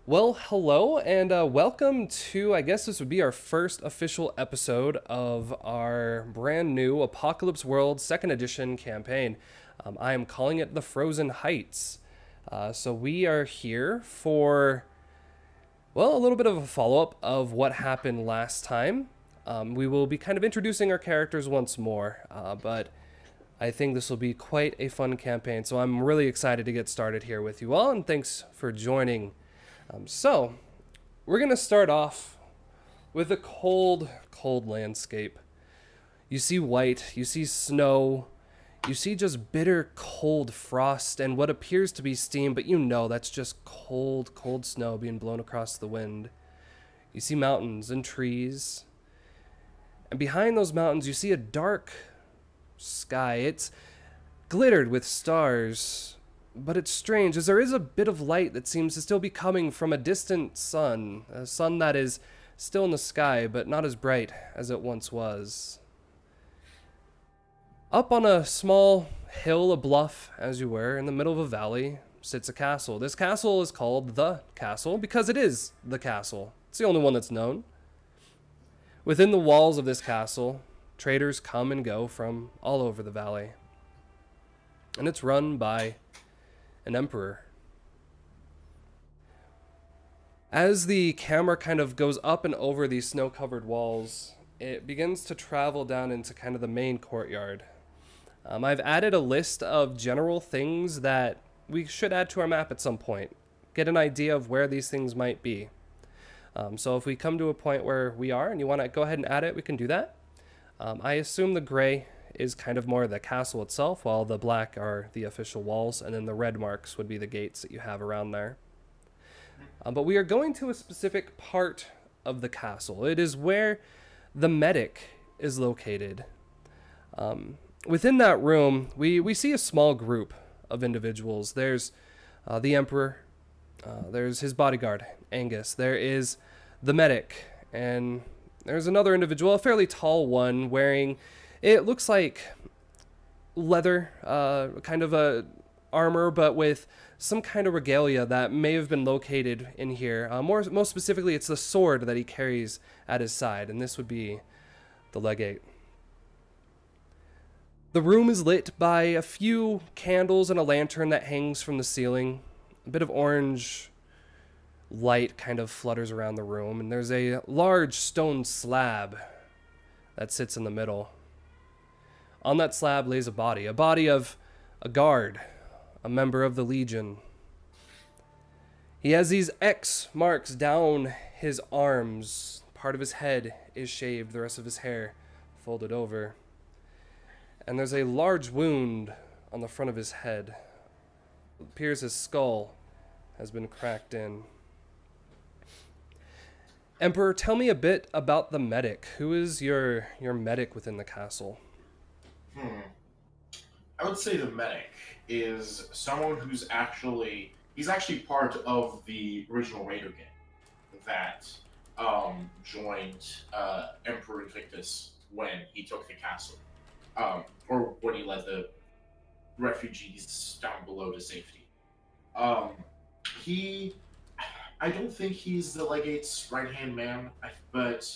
Well, hello, and welcome to, I guess this would be our first official episode of our brand new Apocalypse World 2nd Edition campaign. I am calling it the Frozen Heights. So we are here for, well, a little bit of a follow up of what happened last time. We will be kind of introducing our characters once more, but I think this will be quite a fun campaign. So I'm really excited to get started here with you all, and thanks for joining. So, we're going to start off with a cold, cold landscape. You see white, you see snow, you see just bitter, cold frost and what appears to be steam, but you know that's just cold, cold snow being blown across the wind. You see mountains and trees. And behind those mountains, you see a dark sky. It's glittered with stars, but it's strange, as there is a bit of light that seems to still be coming from a distant sun, a sun that is still in the sky, but not as bright as it once was. Up on a small hill, a bluff, as you were, in the middle of a valley, sits a castle. This castle is called the Castle because it is the castle. It's the only one that's known. Within the walls of this castle, traders come and go from all over the valley. And it's run by an emperor. As the camera kind of goes up and over these snow-covered walls, it begins to travel down into kind of the main courtyard. I've added a list of general things that we should add to our map at some point. Get an idea of where these things might be. So if we come to a point where we are and you want to go ahead and add it, we can do that. I assume the gray is kind of more the castle itself, while the black are the official walls, and then the red marks would be the gates that you have around there. But we are going to a specific part of the castle. It is where the medic is located. Within that room, we see a small group of individuals. There's the Emperor, there's his bodyguard, Angus, there is the medic, and there's another individual, a fairly tall one, wearing, it looks like leather, kind of a armor, but with some kind of regalia that may have been located in here. Most specifically, it's the sword that he carries at his side, and this would be the legate. The room is lit by a few candles and a lantern that hangs from the ceiling. A bit of orange light kind of flutters around the room, and there's a large stone slab that sits in the middle. On that slab lays a body of a guard, a member of the Legion. He has these X marks down his arms. Part of his head is shaved, the rest of his hair folded over. And there's a large wound on the front of his head. It appears his skull has been cracked in. Emperor, tell me a bit about the medic. Who is your medic within the castle? I would say the medic is someone he's actually part of the original Raider gang that joined Emperor Invictus when he took the castle, or when he led the refugees down below to safety. He, I don't think he's the legate's right-hand man, but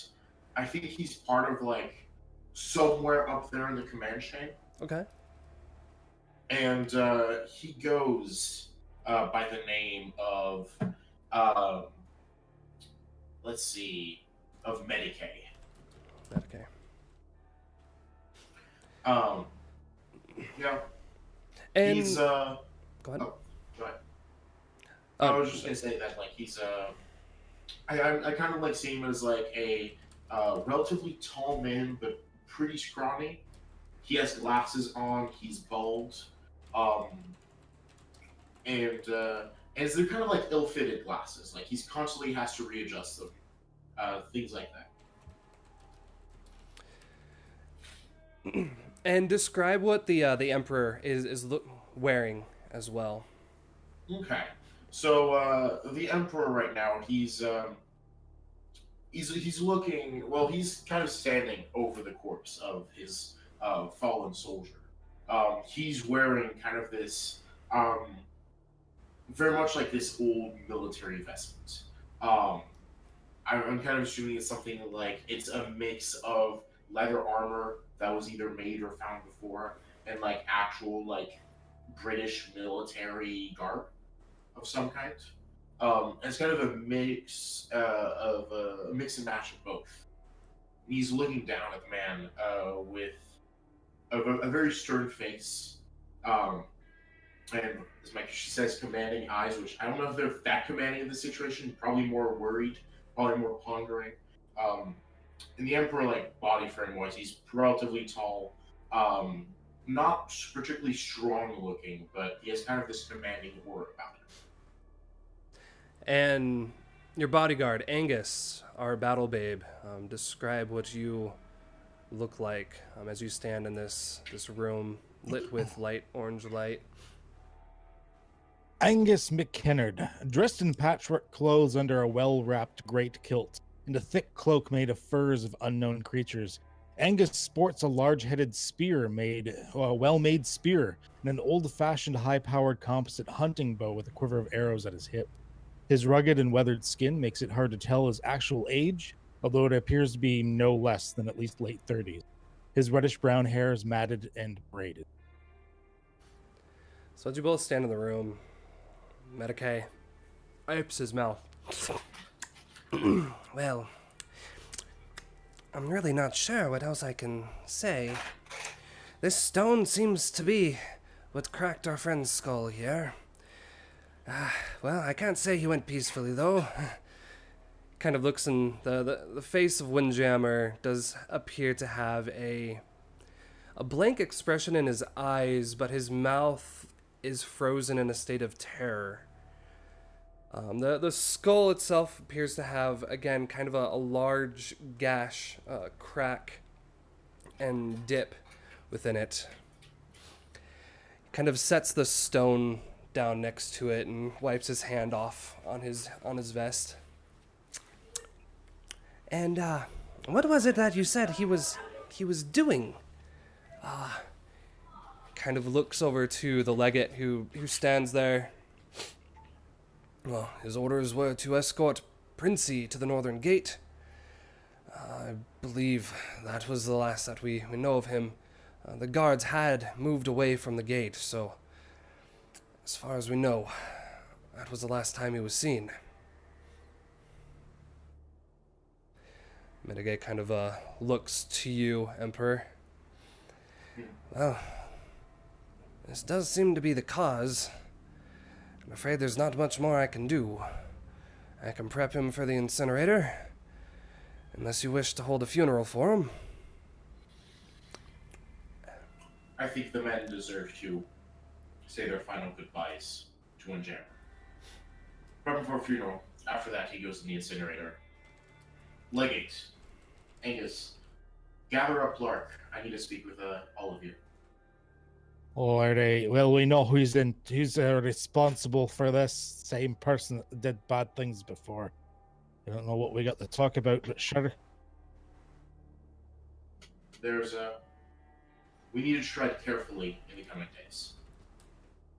I think he's part of somewhere up there in the command chain. Okay. And he goes by the name of, um, let's see, of Medicaid. Okay. Yeah. And He's go ahead. Oh, go ahead. I was just gonna say that he's I kind of seeing him as a relatively tall man, but pretty scrawny. He has glasses on. He's bald. Um, and they're kind of ill-fitted glasses. He's constantly has to readjust them, things like that. And describe what the Emperor is wearing as well. Okay, so the Emperor right now he's looking well. He's kind of standing over the corpse of his fallen soldier. He's wearing kind of this very much like this old military vestment. Um, I'm kind of assuming it's something like it's a mix of leather armor that was either made or found before, and like actual like British military garb of some kind. It's kind of a mix of a mix and match of both. He's looking down at the man with a very stern face, um, and as she says, commanding eyes, which I don't know if they're that commanding in the situation. Probably more worried, probably more pondering. Um, and the Emperor, like body frame wise, he's relatively tall, um, not particularly strong looking, but he has kind of this commanding aura about him. And your bodyguard, Angus, our battle babe, describe what you look like as you stand in this room lit with orange light. Angus McKennard, dressed in patchwork clothes under a well-wrapped great kilt and a thick cloak made of furs of unknown creatures. Angus sports a large-headed spear well-made spear, and an old-fashioned high-powered composite hunting bow with a quiver of arrows at his hip. His rugged and weathered skin makes it hard to tell his actual age, although it appears to be no less than at least late 30s. His reddish-brown hair is matted and braided. So as you both stand in the room, Medicaid opens his mouth. Well, I'm really not sure what else I can say. This stone seems to be what cracked our friend's skull here. Well, I can't say he went peacefully, though. Kind of looks in the face of Windjammer does appear to have a blank expression in his eyes, but his mouth is frozen in a state of terror. The skull itself appears to have, again, kind of a large gash, crack, and dip within it. Kind of sets the stone down next to it and wipes his hand off on his vest. And what was it that you said he was doing? Kind of looks over to the legate who stands there. Well, his orders were to escort Princey to the northern gate. I believe that was the last that we know of him. The guards had moved away from the gate, so as far as we know, that was the last time he was seen. Medigay kind of looks to you, Emperor. Well, this does seem to be the cause. I'm afraid there's not much more I can do. I can prep him for the incinerator, unless you wish to hold a funeral for him. I think the men deserve to say their final goodbyes to Windjammer. Prep him for a funeral. After that, he goes in the incinerator. Legate, Angus, gather up Lark. I need to speak with all of you. Alrighty. Well, we know who's responsible for this. Same person that did bad things before. I don't know what we got to talk about, but sure. We need to tread carefully in the coming days.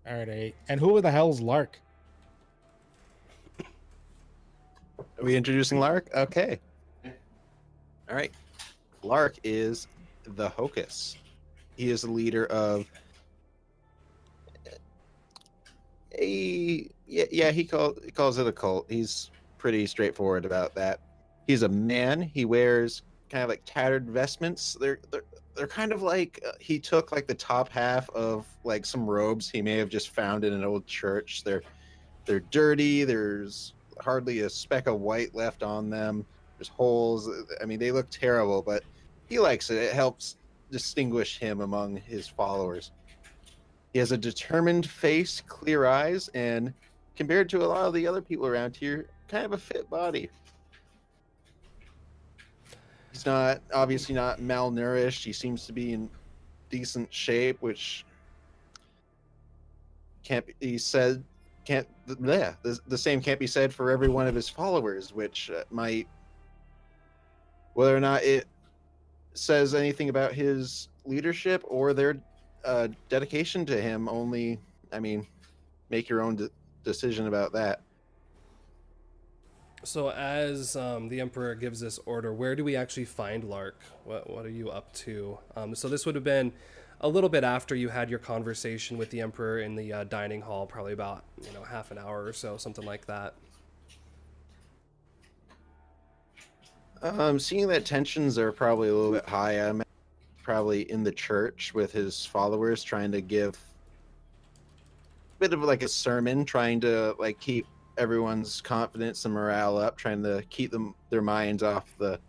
Alrighty. And who the hell's Lark? Are we introducing Lark? Okay. Yeah. All right. Lark is the Hocus. He is the leader of he calls it a cult. He's pretty straightforward about that. He's a man. He wears kind of like tattered vestments. They're kind of like he took like the top half of like some robes he may have just found in an old church. They're dirty. There's hardly a speck of white left on them. There's holes. I mean, they look terrible, but he likes it. It helps distinguish him among his followers. He has a determined face, clear eyes, and compared to a lot of the other people around here, kind of a fit body. He's obviously not malnourished. He seems to be in decent shape, which can't be said. The same can't be said for every one of his followers, which might, whether or not it says anything about his leadership or their dedication to him, only, I mean, make your own decision about that. So as the Emperor gives this order, where do we actually find Lark? What are you up to? So this would have been a little bit after you had your conversation with the Emperor in the dining hall, probably about half an hour or so, something like that. Seeing that tensions are probably a little bit high, I'm probably in the church with his followers, trying to give a bit of like a sermon, trying to like keep everyone's confidence and morale up, trying to keep their minds off the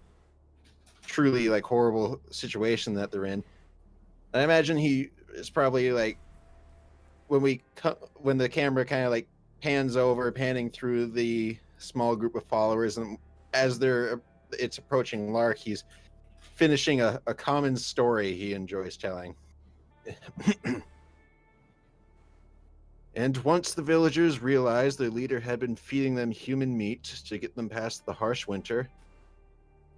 truly like horrible situation that they're in. And I imagine he is probably like when the camera kind of like panning through the small group of followers, and as it's approaching Lark, he's finishing a common story he enjoys telling. And once the villagers realized their leader had been feeding them human meat to get them past the harsh winter,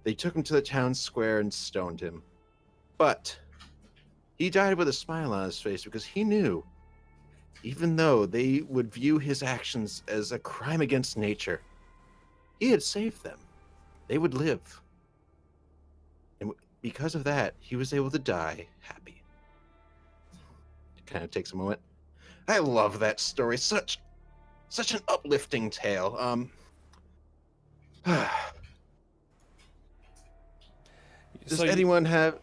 they took him to the town square and stoned him. But he died with a smile on his face because he knew, even though they would view his actions as a crime against nature, he had saved them. They would live. And because of that, he was able to die happy. It kind of takes a moment. I love that story. Such an uplifting tale. Does anyone have...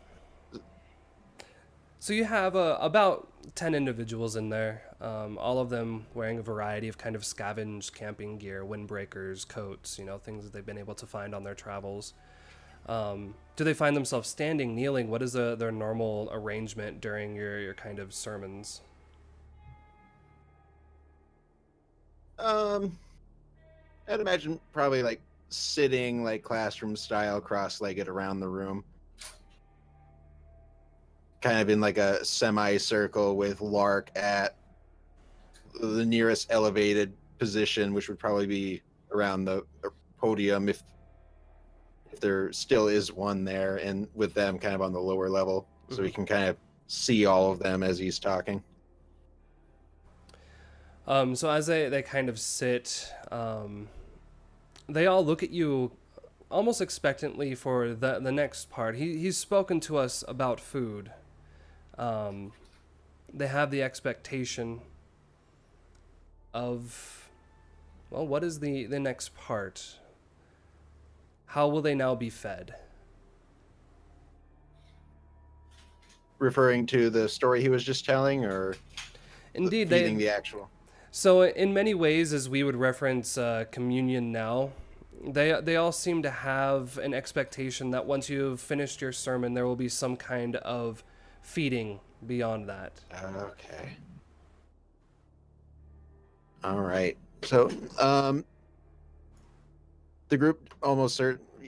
So you have about 10 individuals in there, all of them wearing a variety of kind of scavenged camping gear, windbreakers, coats, things that they've been able to find on their travels. Do they find themselves standing, kneeling? What is their normal arrangement during your kind of sermons? I'd imagine probably like sitting like classroom style, cross-legged around the room. Kind of in like a semicircle with Lark at the nearest elevated position, which would probably be around the podium if there still is one there, and with them kind of on the lower level, so we can kind of see all of them as he's talking. So as they kind of sit, they all look at you almost expectantly for the next part. He's spoken to us about food. They have the expectation of, well, what is the next part? How will they now be fed? Referring to the story he was just telling, or Indeed, feeding the actual... So in many ways, as we would reference communion now, they all seem to have an expectation that once you've finished your sermon, there will be some kind of feeding beyond that. Okay. All right. So, the group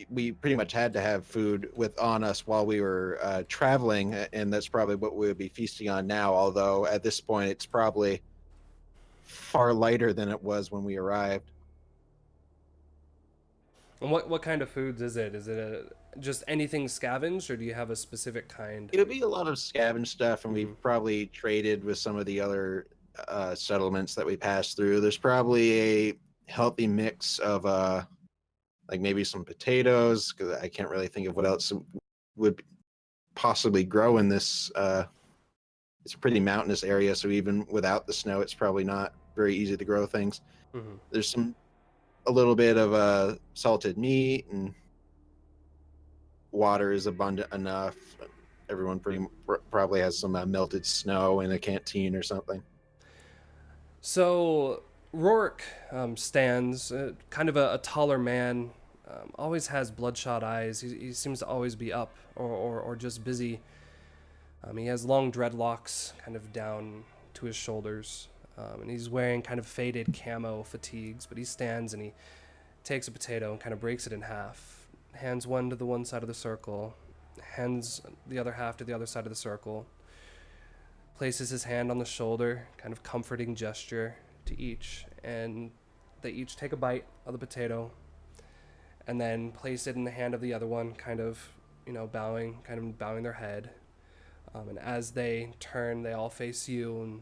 we pretty much had to have food on us while we were traveling, and that's probably what we would be feasting on now. Although at this point, it's probably far lighter than it was when we arrived. And what kind of foods is it? Is it just anything scavenged, or do you have a specific kind? It'll be a lot of scavenged stuff, and we've probably traded with some of the other settlements that we passed through. There's probably a healthy mix of like maybe some potatoes, because I can't really think of what else would possibly grow in this. It's a pretty mountainous area, so even without the snow, it's probably not very easy to grow things. There's a little bit of salted meat, and water is abundant enough. Everyone probably has some melted snow in a canteen or something. So Rourke stands, kind of a taller man, always has bloodshot eyes. He seems to always be up or just busy. He has long dreadlocks kind of down to his shoulders, and he's wearing kind of faded camo fatigues, but he stands and he takes a potato and kind of breaks it in half, hands one to the one side of the circle, hands the other half to the other side of the circle, places his hand on the shoulder, kind of comforting gesture to each, and they each take a bite of the potato and then place it in the hand of the other one, kind of bowing their head. And as they turn, they all face you and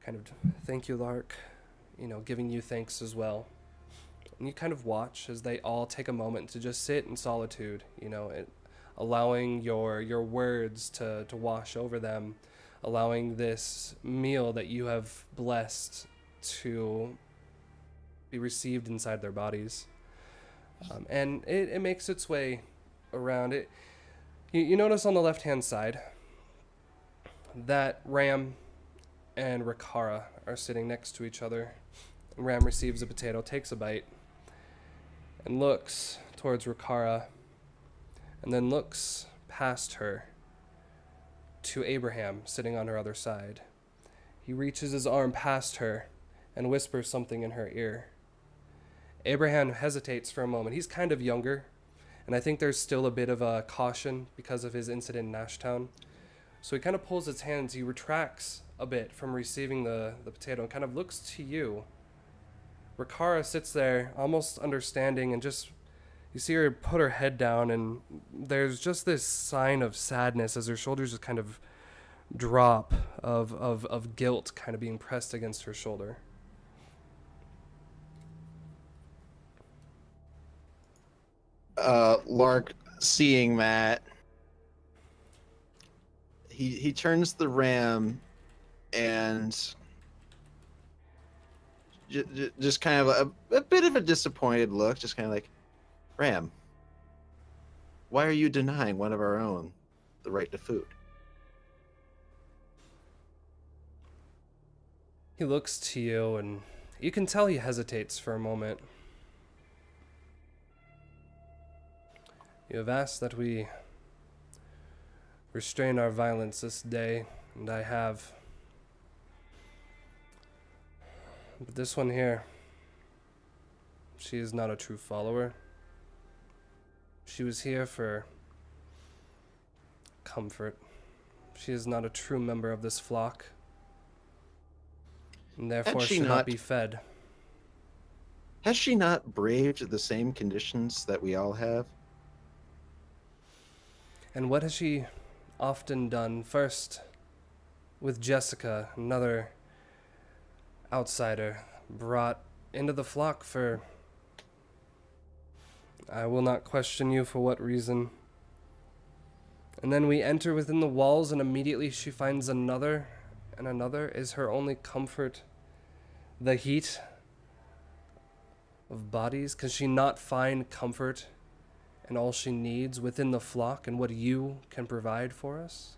kind of, thank you, Lark. giving you thanks as well. And you kind of watch as they all take a moment to just sit in solitude, allowing your words to wash over them, allowing this meal that you have blessed to be received inside their bodies. And it makes its way around it. You notice on the left-hand side that Ram and Rikara are sitting next to each other. Ram receives a potato, takes a bite, and looks towards Rikara, and then looks past her to Abraham sitting on her other side. He reaches his arm past her and whispers something in her ear. Abraham hesitates for a moment. He's kind of younger, and I think there's still a bit of a caution because of his incident in Nashtown. So he kind of pulls his hands, he retracts a bit from receiving the potato and kind of looks to you. Rikara sits there almost understanding, and just you see her put her head down, and there's just this sign of sadness as her shoulders just kind of drop of guilt kind of being pressed against her shoulder. Lark, seeing that, he turns the ram and just kind of a bit of a disappointed look, just kind of like, Ram, why are you denying one of our own the right to food? He looks to you, and you can tell he hesitates for a moment. You have asked that we restrain our violence this day, and I have. But this one here, she is not a true follower. She was here for comfort. She is not a true member of this flock, and therefore should not be fed. Has she not braved the same conditions that we all have? And what has she often done? First, with Jessica, another outsider, brought into the flock for... I will not question you for what reason. And then we enter within the walls, and immediately she finds another, and another. Is her only comfort the heat of bodies? Can she not find comfort and all she needs within the flock and what you can provide for us?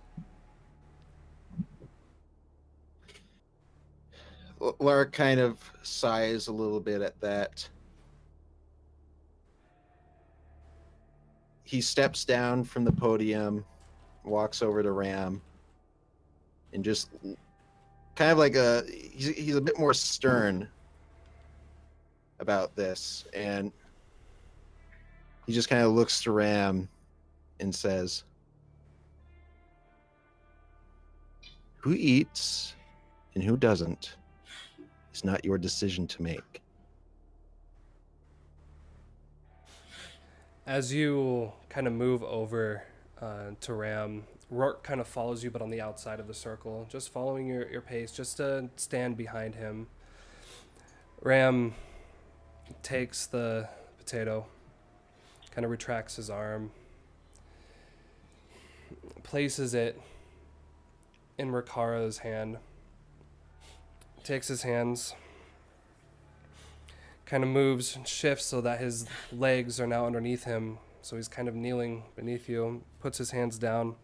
Lark kind of sighs a little bit at that. He steps down from the podium, walks over to Ram, and just kind of like he's a bit more stern about this, and he just kind of looks to Ram and says, "Who eats and who doesn't is not your decision to make." As you kind of move over to Ram, Rourke kind of follows you, but on the outside of the circle, just following your pace, just to stand behind him. Ram takes the potato, kind of retracts his arm, places it in Rikara's hand, takes his hands, kind of moves and shifts so that his legs are now underneath him, so he's kind of kneeling beneath you, puts his hands down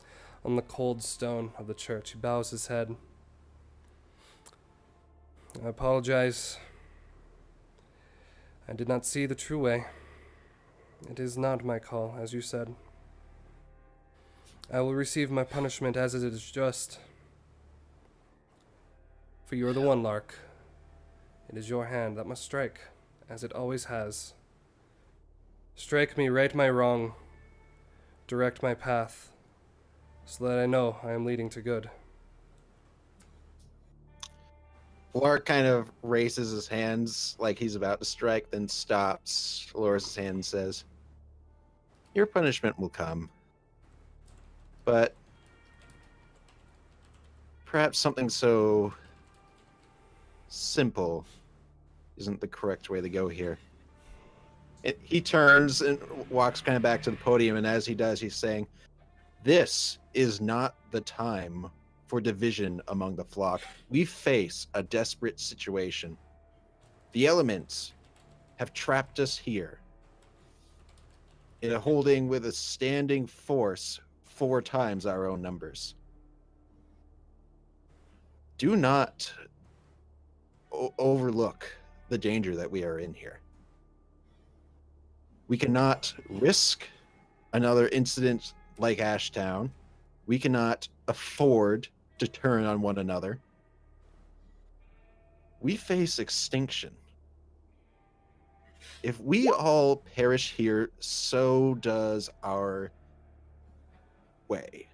on the cold stone of the church. He bows his head. I apologize. I did not see the true way. It is not my call, as you said. I will receive my punishment as it is just. For you are the one, Lark. It is your hand that must strike, as it always has. Strike me, right my wrong, direct my path, so that I know I am leading to good. Lark kind of raises his hands like he's about to strike, then stops, lowers his hand and says, "Your punishment will come, but perhaps something so simple isn't the correct way to go here. He turns and walks kind of back to the podium, and as he does, he's saying, "This is not the time for division among the flock. We face a desperate situation. The elements have trapped us here in a holding with a standing force 4 times our own numbers. Do not overlook the danger that we are in here. We cannot risk another incident like Ashtown. We cannot afford to turn on one another. We face extinction. If we all perish here, so does our way."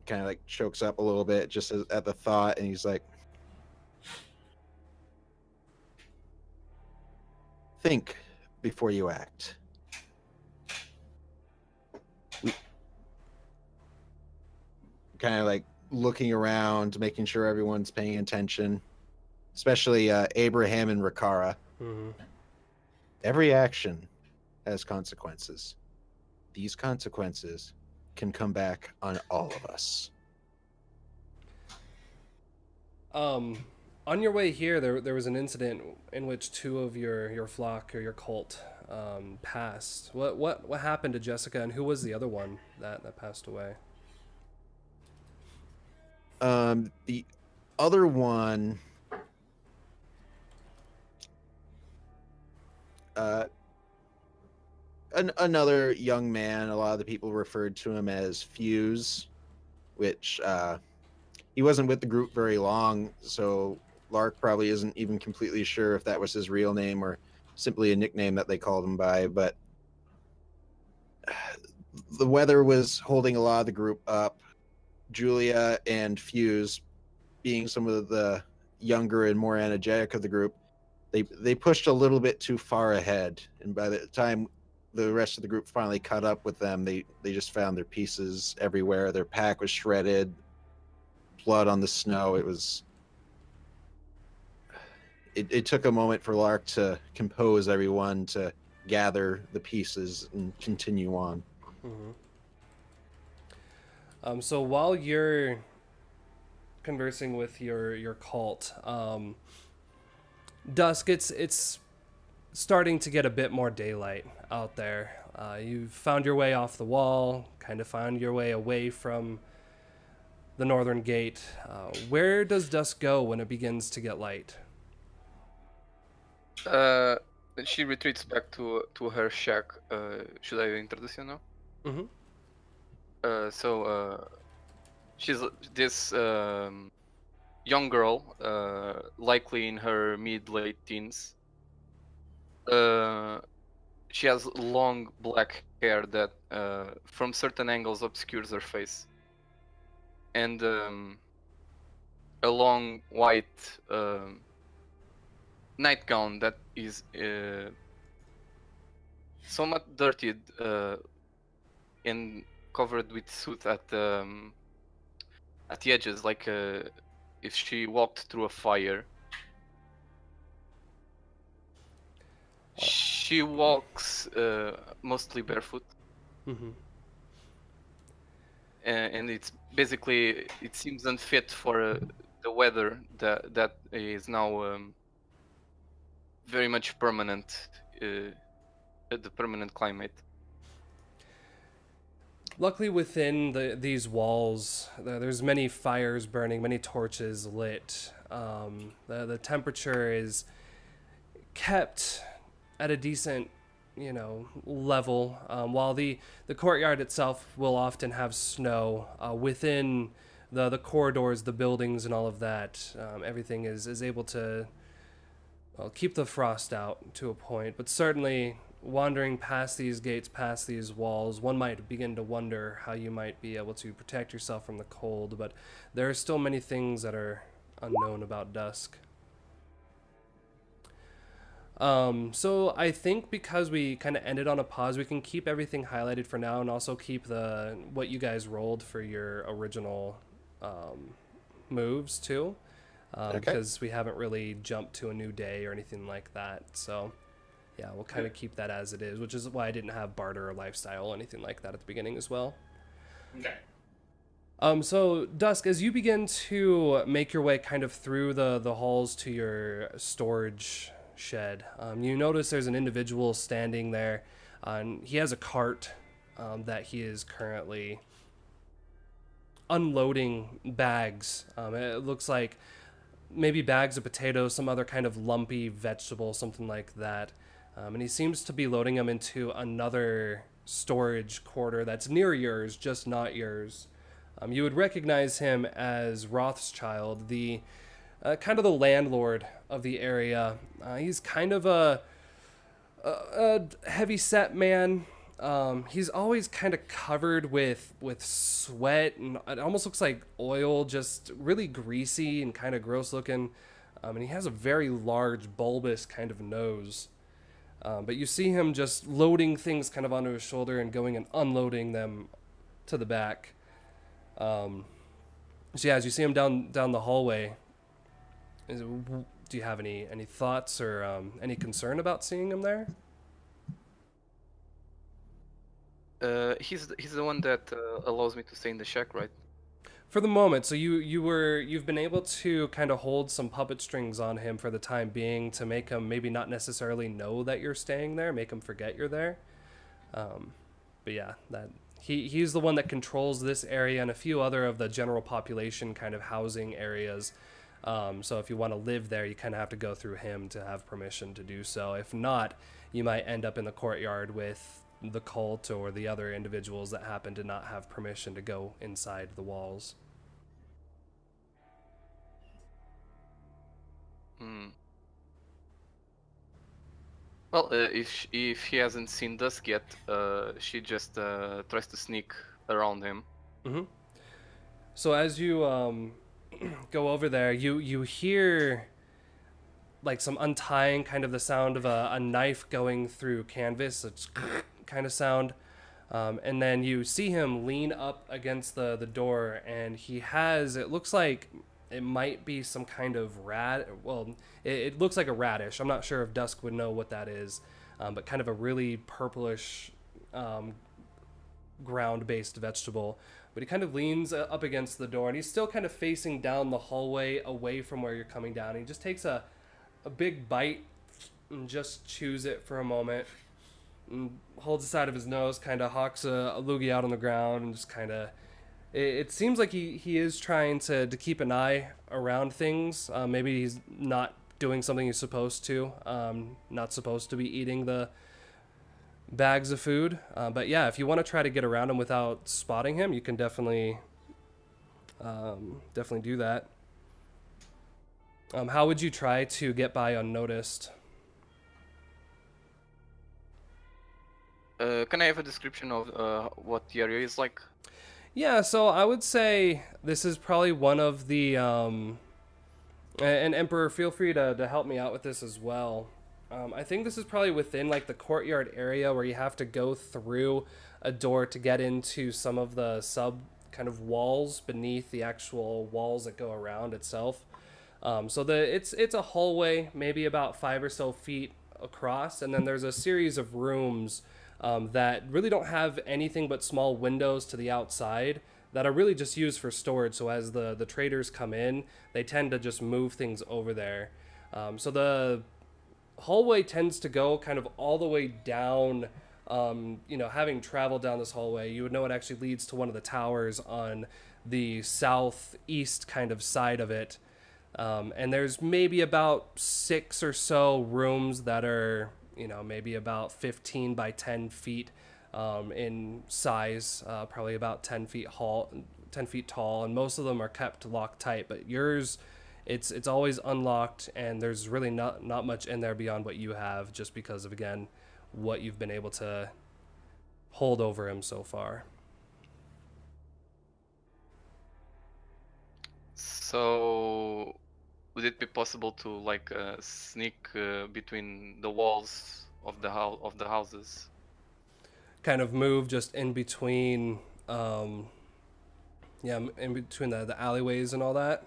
Kind of like chokes up a little bit just at the thought, and he's like, "Think before you act." Kind of like looking around, making sure everyone's paying attention, especially Abraham and Rikara. Mm-hmm. Every action has consequences. These consequences can come back on all of us. On your way here, there was an incident in which 2 of your flock or your cult passed. What happened to Jessica, and who was the other one that passed away? The other one, another young man. A lot of the people referred to him as Fuse, which he wasn't with the group very long, so Lark probably isn't even completely sure if that was his real name or simply a nickname that they called him by. But the weather was holding a lot of the group up. Julia and Fuse, being some of the younger and more energetic of the group, they pushed a little bit too far ahead, and by the time the rest of the group finally caught up with them, they just found their pieces everywhere. Their pack was shredded, blood on the snow. It took a moment for Lark to compose everyone, to gather the pieces and continue on. Mm-hmm. So while you're conversing with your cult, Dusk, it's starting to get a bit more daylight out there. You've found your way off the wall, kind of found your way away from the northern gate. Where does Dusk go when it begins to get light? She retreats back to her shack. Should I introduce you now? Mm-hmm. So she's this young girl, likely in her mid-late teens. She has long black hair that from certain angles obscures her face, and a long white nightgown that is somewhat dirtied and covered with soot at the edges, like if she walked through a fire. She walks mostly barefoot. Mm-hmm. And it's basically, it seems unfit for the weather that is now very much permanent, the permanent climate. Luckily, within these walls, there's many fires burning, many torches lit. The temperature is kept at a decent, level. While the courtyard itself will often have snow within the corridors, the buildings, and all of that, everything is able to keep the frost out to a point. But certainly, wandering past these gates, past these walls, one might begin to wonder how you might be able to protect yourself from the cold. But there are still many things that are unknown about Dusk. So I think because we kind of ended on a pause, we can keep everything highlighted for now, and also keep what you guys rolled for your original moves too. because we haven't really jumped to a new day or anything like that. So yeah, we'll kind of keep that as it is, which is why I didn't have barter or lifestyle or anything like that at the beginning as well. Okay. So Dusk, as you begin to make your way kind of through the halls to your storage shed, you notice there's an individual standing there, and he has a cart that he is currently unloading bags. It looks like maybe bags of potatoes, some other kind of lumpy vegetable, something like that. And he seems to be loading them into another storage quarter that's near yours, just not yours. You would recognize him as Rothschild, the kind of the landlord of the area. He's kind of a heavy-set man. He's always kind of covered with sweat, and it almost looks like oil, just really greasy and kind of gross looking. And he has a very large, bulbous kind of nose. But you see him just loading things kind of onto his shoulder and going and unloading them to the back. So yeah, as you see him down the hallway, do you have any thoughts or any concern about seeing him there? He's the one that allows me to stay in the shack, right? For the moment. So you've been able to kind of hold some puppet strings on him for the time being to make him maybe not necessarily know that you're staying there, make him forget you're there. But yeah, that he's the one that controls this area and a few other of the general population kind of housing areas. So if you want to live there, you kind of have to go through him to have permission to do so. If not, you might end up in the courtyard with the cult or the other individuals that happen to not have permission to go inside the walls. Well, if he hasn't seen Dusk yet, she just tries to sneak around him. Mm-hmm. So as you go over there, you hear like some untying, kind of the sound of a knife going through canvas. It's kind of sound. And then you see him lean up against the door, and he has, it looks like it might be some kind of it looks like a radish. I'm not sure if Dusk would know what that is, but kind of a really purplish ground-based vegetable. But he kind of leans up against the door, and he's still kind of facing down the hallway away from where you're coming down. He just takes a big bite and just chews it for a moment and holds the side of his nose, kind of hawks a loogie out on the ground, and just kind of, it seems like he is trying to keep an eye around things. Maybe he's not doing something he's supposed to, not supposed to be eating the bags of food. But yeah, if you want to try to get around him without spotting him, you can definitely do that. How would you try to get by unnoticed? Can I have a description of what the area is like? Yeah, so I would say this is probably one of the and Emperor, feel free to help me out with this as well. I think this is probably within like the courtyard area where you have to go through a door to get into some of the sub kind of walls beneath the actual walls that go around itself. So it's a hallway, maybe about 5 or so feet across, and then there's a series of rooms that really don't have anything but small windows to the outside that are really just used for storage. So as the traders come in, they tend to just move things over there. So the hallway tends to go kind of all the way down. Having traveled down this hallway, you would know it actually leads to one of the towers on the southeast kind of side of it. And there's maybe about 6 or so rooms that are, maybe about 15 by 10 feet in size, probably about 10 feet tall, and most of them are kept locked tight. But yours, it's always unlocked, and there's really not much in there beyond what you have, just because of, again, what you've been able to hold over him so far. So would it be possible to sneak between the walls of the houses? Kind of move just in between, in between the alleyways and all that?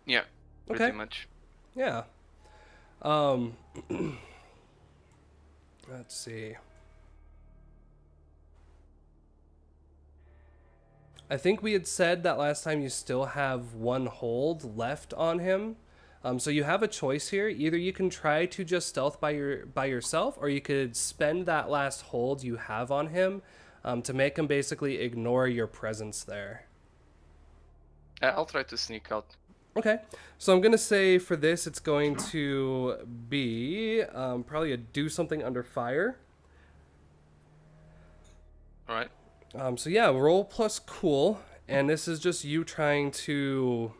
Yeah. pretty Okay. much. Yeah. Um, let's see. I think we had said that last time you still have one hold left on him. So you have a choice here. Either you can try to just stealth by yourself, or you could spend that last hold you have on him to make him basically ignore your presence there. I'll try to sneak out. Okay, so I'm gonna say for this it's going to be probably a do something under fire. All right. So yeah, roll plus cool, and this is just you trying to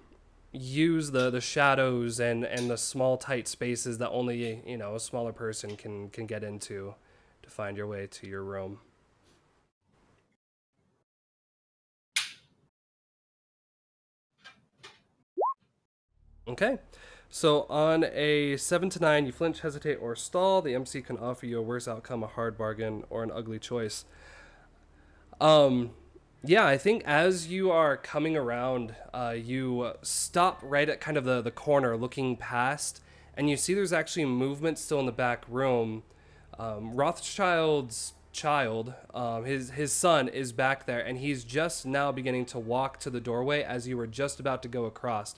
use the shadows and the small tight spaces that only a smaller person can get into to find your way to your room. Okay, so on a 7 to 9, you flinch, hesitate, or stall. The MC can offer you a worse outcome, a hard bargain, or an ugly choice. Yeah, I think as you are coming around, you stop right at kind of the corner looking past, and you see there's actually movement still in the back room. Rothschild's child, his son, is back there, and he's just now beginning to walk to the doorway as you were just about to go across.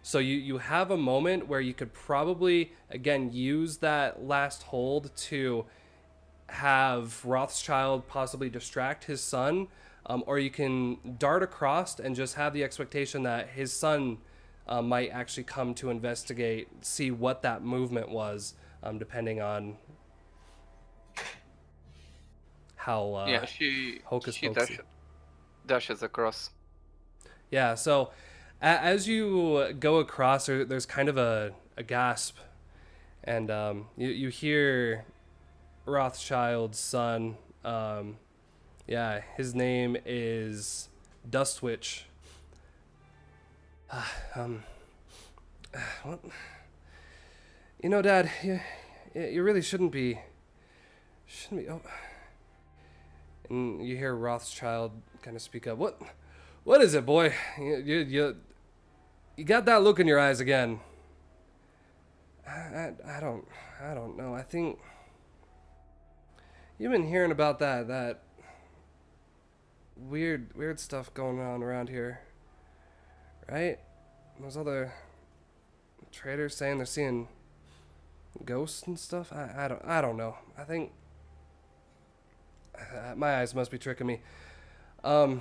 So you have a moment where you could probably, again, use that last hold to have Rothschild possibly distract his son, or you can dart across and just have the expectation that his son might actually come to investigate, see what that movement was, depending on how Yeah, she hocus she pocusy. dashes across. Yeah, so as you go across, there's kind of a gasp, and you hear Rothschild's son. Yeah, his name is Dustwitch. What? Dad, you really shouldn't be. Oh. And you hear Rothschild kind of speak up. What is it, boy? You got that look in your eyes again. I don't know. I think you've been hearing about that weird stuff going on around here, right? Those other traders saying they're seeing ghosts and stuff. I don't know. I think my eyes must be tricking me. Are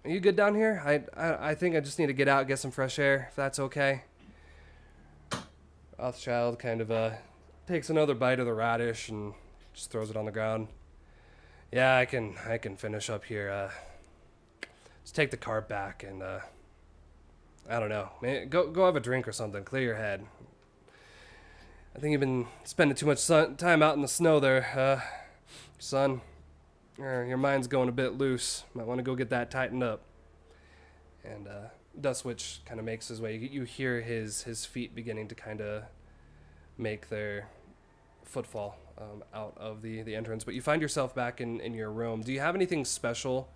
you good down here? I think I just need to get out, get some fresh air, if that's okay. Rothschild kind of takes another bite of the radish and just throws it on the ground. Yeah, I can finish up here. Just take the cart back and I don't know. Man, go have a drink or something. Clear your head. I think you've been spending too much time out in the snow there, son. Your mind's going a bit loose. Might want to go get that tightened up. And Dustwitch kind of makes his way. You hear his feet beginning to kind of make their footfall out of the entrance. But you find yourself back in your room. Do you have anything special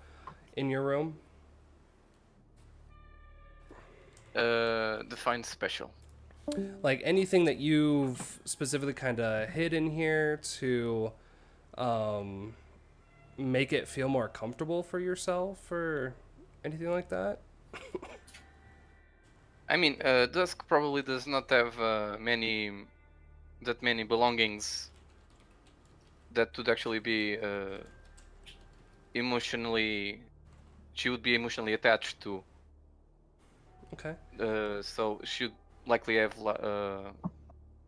in your room? Define special. Like anything that you've specifically kind of hid in here to make it feel more comfortable for yourself or anything like that? I mean, Dusk probably does not have many belongings that would actually be emotionally. She would be emotionally attached to. Okay. So she'd likely have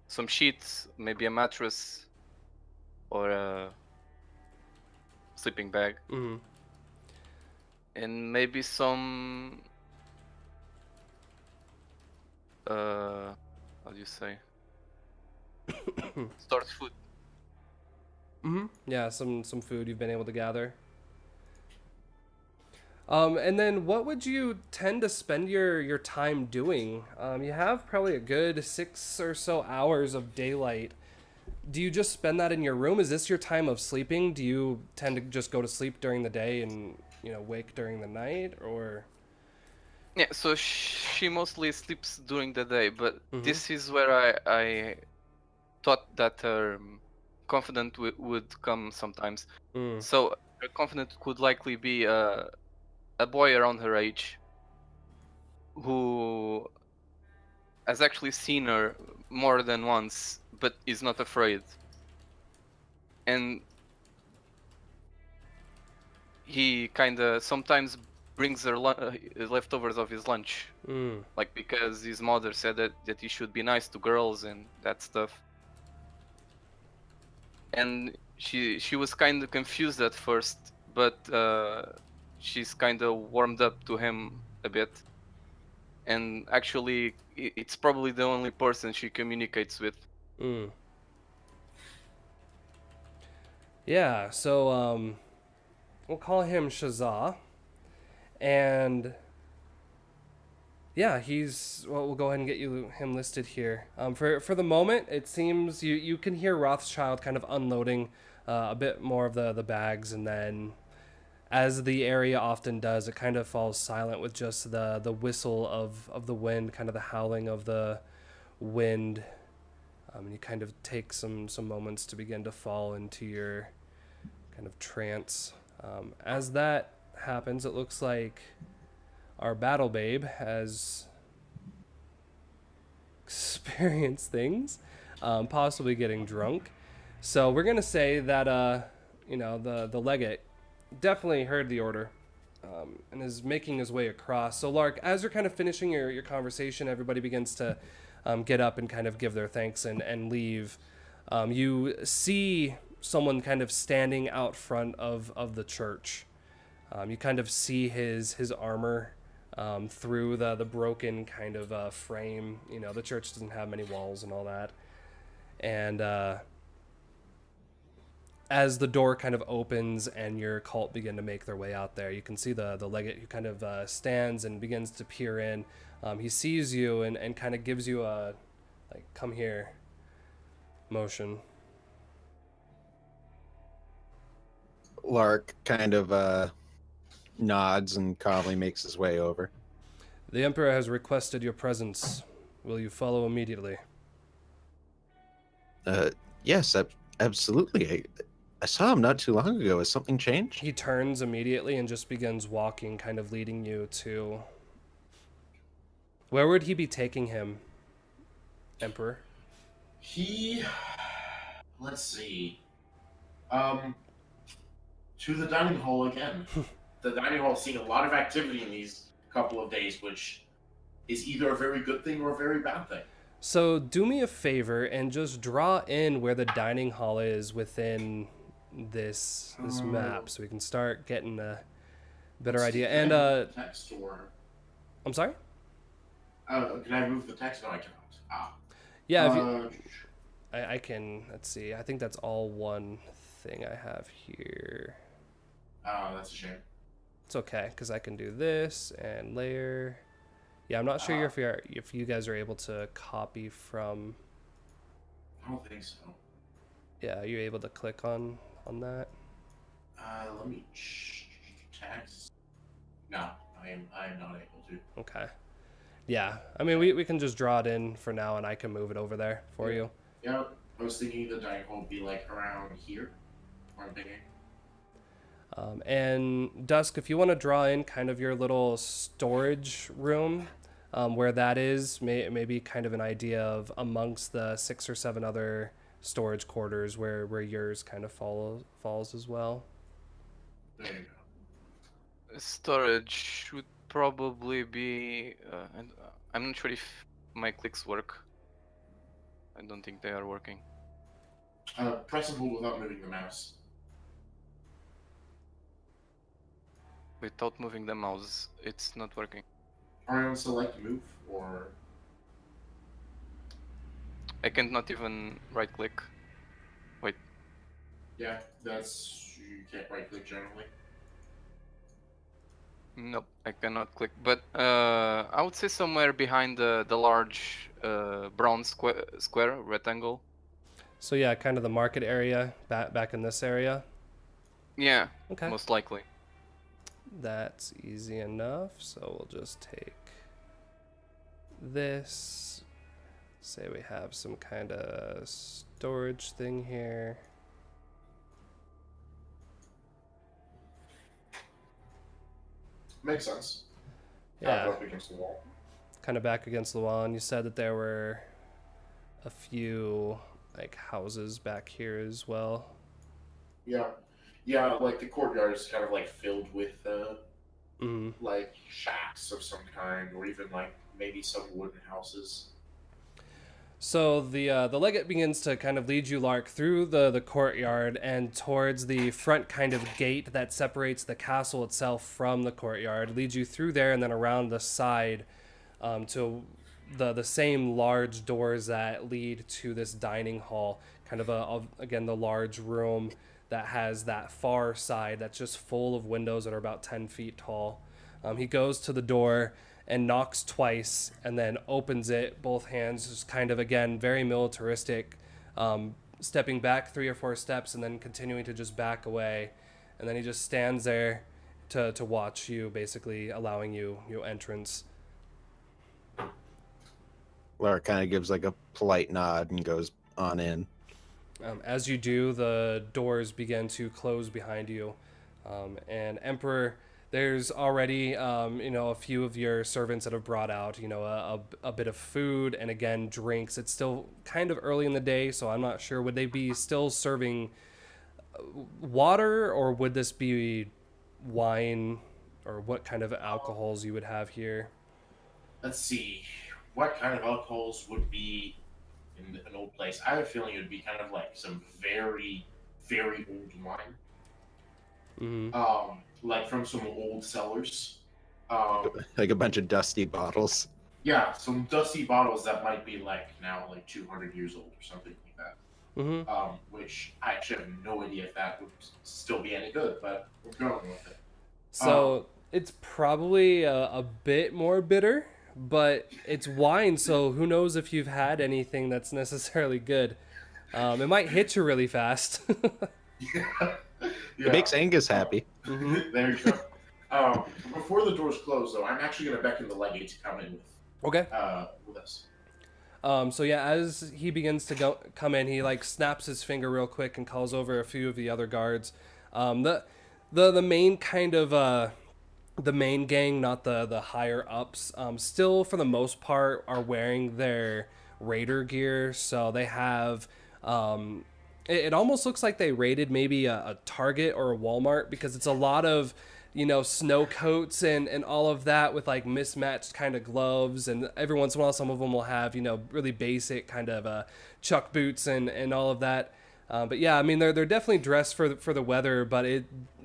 some sheets, maybe a mattress, or a sleeping bag, and maybe some. How do you say? Stored food. Yeah, some food you've been able to gather. And then what would you tend to spend your time doing? You have probably a good 6 or so hours of daylight. Do you just spend that in your room? Is this your time of sleeping? Do you tend to just go to sleep during the day and wake during the night, or? Yeah, so she mostly sleeps during the day, but Mhm. this is where I thought that her confidant would come sometimes. Mm. So her confidant could likely be a boy around her age who has actually seen her more than once, but is not afraid. And he kind of sometimes brings her leftovers of his lunch, Mm. like because his mother said that he should be nice to girls and that stuff. And she was kind of confused at first, but she's kind of warmed up to him a bit. And actually, it's probably the only person she communicates with. Mm. Yeah, so we'll call him Shazah. And yeah, we'll go ahead and get him listed here. For the moment, it seems you can hear Rothschild kind of unloading a bit more of the bags, and then as the area often does, it kind of falls silent with just the whistle of the wind, kind of the howling of the wind. And you kind of take some moments to begin to fall into your kind of trance. As that happens, it looks like our battle babe has experienced things, possibly getting drunk. So we're gonna say that the legate definitely heard the order, and is making his way across. So Lark, as you're kind of finishing your conversation, everybody begins to get up and kind of give their thanks and leave. You see someone kind of standing out front of the church. You kind of see his armor through the broken kind of frame. You know, the church doesn't have many walls and all that. And as the door kind of opens and your cult begin to make their way out there, you can see the legate who kind of stands and begins to peer in. He sees you and kind of gives you a, like, come here motion. Lark kind of nods and calmly makes his way over. The Emperor has requested your presence. Will you follow immediately? Yes, absolutely. I saw him not too long ago. Has something changed? He turns immediately and just begins walking, kind of leading you to... Where would he be taking him, Emperor? Let's see. To the dining hall again. The dining hall is seeing a lot of activity in these couple of days, which is either a very good thing or a very bad thing. So do me a favor and just draw in where the dining hall is within this map, so we can start getting a better idea. And text or I'm sorry? Can I move the text? No, I cannot. Yeah, if you, I can. Let's see. I think that's all one thing I have here. Oh, that's a shame. It's okay because I can do this and layer. Yeah, I'm not sure if you guys are able to copy from. I don't think so. Yeah, are you able to click on that? Let me text. No, I am not able to. Okay. Yeah, I mean we can just draw it in for now, and I can move it over there for you. Yeah, I was thinking the dining hall would be like around here. I'm thinking. And Dusk, if you want to draw in kind of your little storage room, where that is, maybe kind of an idea of amongst the 6 or 7 other storage quarters where yours kind of falls as well. There you go. Storage would probably be. I'm not sure if my clicks work. I don't think they are working. Press and hold without moving the mouse. Without moving the mouse, it's not working. Are you on select move or? I can't not even right click. Wait. Yeah, you can't right click generally. Nope, I cannot click. But I would say somewhere behind the large brown square rectangle. So yeah, kind of the market area back in this area. Yeah. Okay. Most likely. That's easy enough. So we'll just take this. Say we have some kind of storage thing here. Makes sense. Have Yeah, it up against the wall. kind of back against the wall. And you said that there were a few like houses back here as well. Yeah. Yeah, like the courtyard is kind of like filled with Mhm. like shacks of some kind, or even like maybe some wooden houses. So the legate begins to kind of lead you, Lark, through the courtyard and towards the front kind of gate that separates the castle itself from the courtyard. Leads you through there and then around the side to the same large doors that lead to this dining hall. Kind of again the large room that has that far side that's just full of windows that are about 10 feet tall. He goes to the door and knocks twice and then opens it, both hands, just kind of, again, very militaristic, stepping back 3 or 4 steps and then continuing to just back away. And then he just stands there to watch you, basically allowing you entrance. Lark kind of gives like a polite nod and goes on in. As you do, the doors begin to close behind you. And Emperor, there's already, a few of your servants that have brought out, a bit of food and, again, drinks. It's still kind of early in the day, so I'm not sure. Would they be still serving water, or would this be wine, or what kind of alcohols you would have here? Let's see. What kind of alcohols would be in an old place? I have a feeling it would be kind of like some very, very old wine. Mm-hmm. Like from some old cellars. Like a bunch of dusty bottles. Yeah, some dusty bottles that might be like now like 200 years old or something like that. Mm-hmm. Which I actually have no idea if that would still be any good, but we're going with it. So it's probably a bit more bitter, but it's wine, so who knows if you've had anything that's necessarily good. It might hit you really fast. Yeah. It makes Angus happy. Mm-hmm. There you go. Before the doors close, though, I'm actually going to beckon the legate to come in Okay. with us. So yeah, as he begins to come in, he like snaps his finger real quick and calls over a few of the other guards. The main kind of the main gang, not the higher ups, still for the most part are wearing their raider gear. So they have it almost looks like they raided maybe a Target or a Walmart, because it's a lot of snow coats and all of that with like mismatched kind of gloves, and every once in a while some of them will have really basic kind of chuck boots and all of that. But yeah, I mean they're definitely dressed for the weather, but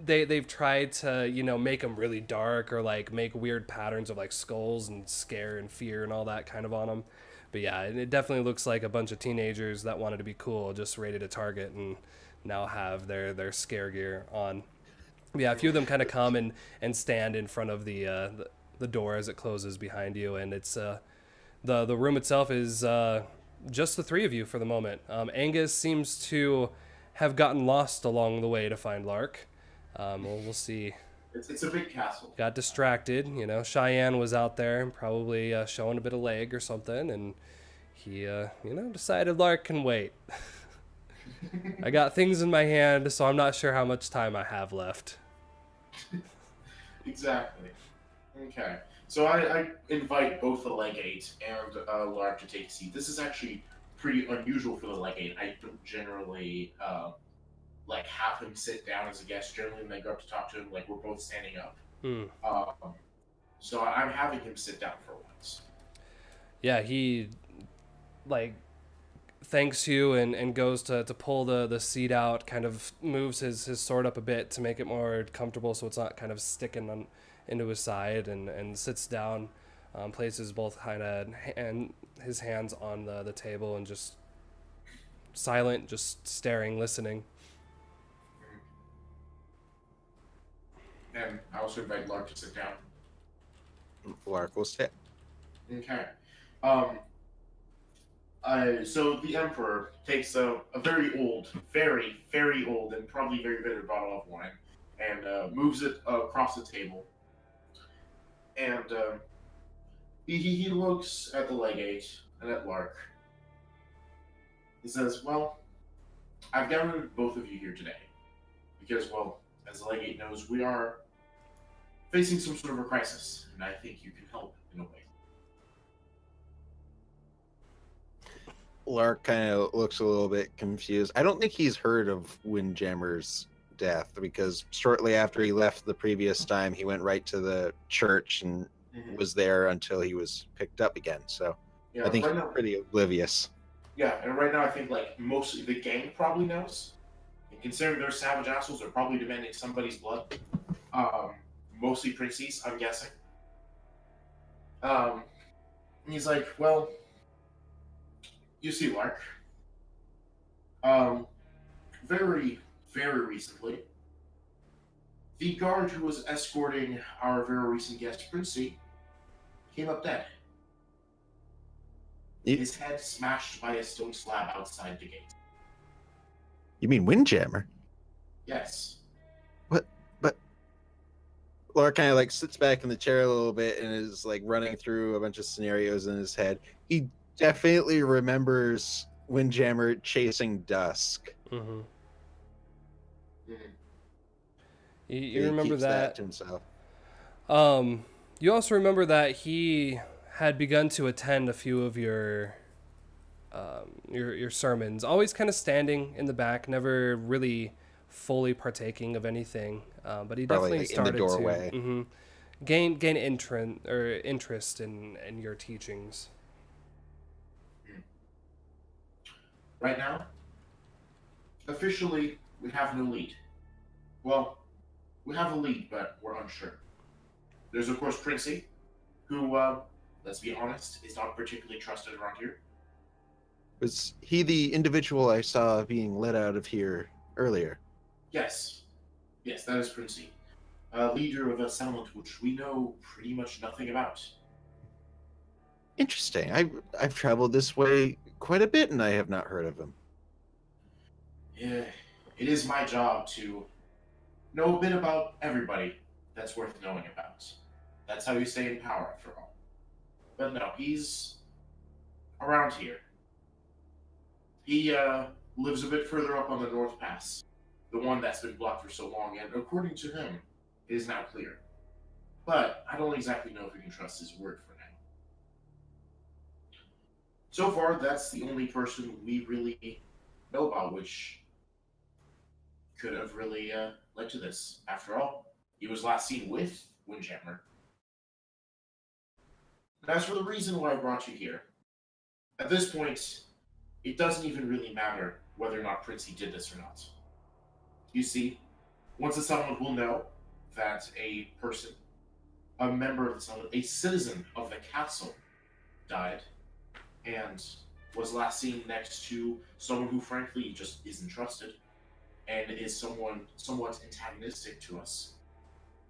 they've tried to make them really dark, or like make weird patterns of like skulls and scare and fear and all that kind of on them. But yeah, it definitely looks like a bunch of teenagers that wanted to be cool just raided a Target and now have their scare gear on. Yeah, a few of them kind of come and stand in front of the door as it closes behind you, and it's the room itself is just the 3 of you for the moment. Angus seems to have gotten lost along the way to find Lark. We'll see. It's a big castle. Got distracted, Cheyenne was out there probably showing a bit of leg or something, and he decided Lark can wait. I got things in my hand, so I'm not sure how much time I have left. Exactly. Okay. So I invite both the legate and Lark to take a seat. This is actually pretty unusual for the legate. I don't generally like have him sit down as a guest. Generally, when they go up to talk to him, like we're both standing up. So I'm having him sit down for once. Yeah, he like thanks you and goes to pull the seat out, kind of moves his sword up a bit to make it more comfortable so it's not kind of sticking into his side, and sits down, places both kind of and his hands on the table and just silent, just staring, listening. And I also invite Lark to sit down. Lark will sit. Okay. So the Emperor takes a very old, very, very old, and probably very bitter bottle of wine, and moves it across the table. And He looks at the legate and at Lark. He says, well, I've gathered both of you here today because, well, as the legate knows, we are facing some sort of a crisis, and I think you can help in a way. Lark kind of looks a little bit confused. I don't think he's heard of Windjammer's death because shortly after he left the previous time, he went right to the church and was there until he was picked up again. So Yeah, I think right he's now, pretty oblivious. yeah, and right now I think like mostly the gang probably knows. And considering they're savage assholes, they're probably demanding somebody's blood. Mostly Prince's, I'm guessing. And he's like, well, you see, Lark. Um, very, very recently, the guard who was escorting our very recent guest, Princey, came up dead. His head smashed by a stone slab outside the gate. You mean Windjammer? Yes. What? But Laura kind of like sits back in the chair a little bit and is like running through a bunch of scenarios in his head. He definitely remembers Windjammer chasing Dusk. Mm-hmm. Mm-hmm. You He remember keeps that? to himself. You also remember that he had begun to attend a few of your sermons, always kind of standing in the back, never really fully partaking of anything. But he Probably, definitely like, in the started doorway. to gain interest in your teachings. Right now, officially, we have no lead. Well, we have a lead, but we're unsure. There's, of course, Princey, who, let's be honest, is not particularly trusted around here. Was he the individual I saw being let out of here earlier? Yes. Yes, that is Princey. Leader of a settlement which we know pretty much nothing about. Interesting. I've traveled this way quite a bit and I have not heard of him. Yeah, it is my job to know a bit about everybody that's worth knowing about. That's how you stay in power, after all. But no, he's around here. He lives a bit further up on the North Pass, the one that's been blocked for so long, and according to him, it is now clear. But I don't exactly know if we can trust his word for now. So far, that's the only person we really know about, which could have really led to this. After all, he was last seen with Windjammer. As for the reason why I brought you here, at this point, it doesn't even really matter whether or not Princey did this or not. You see, once the settlement will know that a person, a member of the settlement, a citizen of the castle, died and was last seen next to someone who frankly just isn't trusted and is someone somewhat antagonistic to us,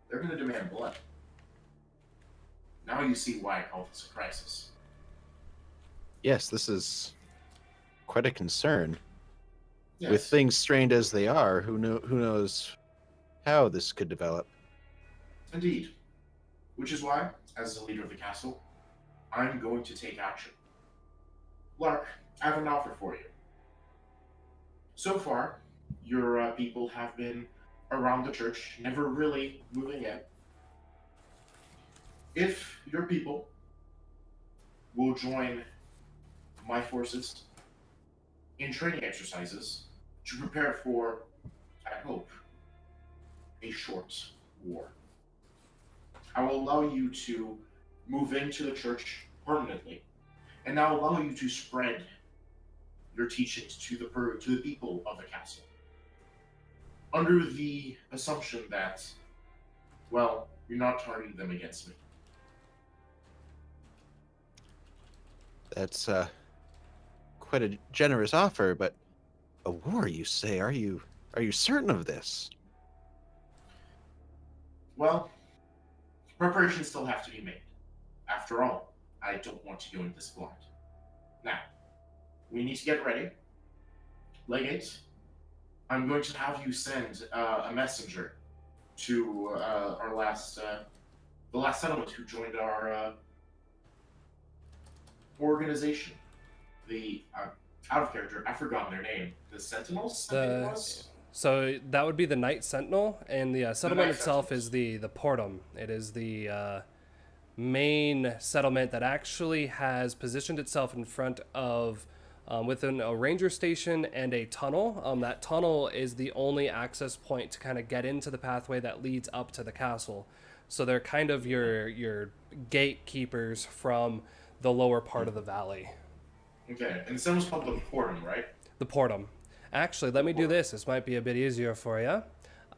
they're going to demand blood. Now you see why I call this a crisis. Yes, this is quite a concern. Yes. With things strained as they are, who knows how this could develop. Indeed. Which is why, as the leader of the castle, I'm going to take action. Lark, I have an offer for you. So far, your people have been around the church, never really moving in. If your people will join my forces in training exercises to prepare for, I hope, a short war, I will allow you to move into the church permanently, and I'll allow you to spread your teachings to the people of the castle, under the assumption that, well, you're not targeting them against me. That's quite a generous offer, but a war, you say? Are you certain of this? Well, preparations still have to be made. After all, I don't want to go into this blind. Now, we need to get ready. Legate, I'm going to have you send a messenger to the last settlement who joined our organization. The out of character, I've forgotten their name. The Sentinels, I think it was. So that would be the Night Sentinel, and the settlement Night itself Sentinels. is the Portum. It is the main settlement that actually has positioned itself in front of within a ranger station and a tunnel. That tunnel is the only access point to kind of get into the pathway that leads up to the castle. So they're kind of your gatekeepers from the lower part of the valley. Okay, and the Sentinel's called the Portum, right? The Portum. Actually, let me do this. This might be a bit easier for you.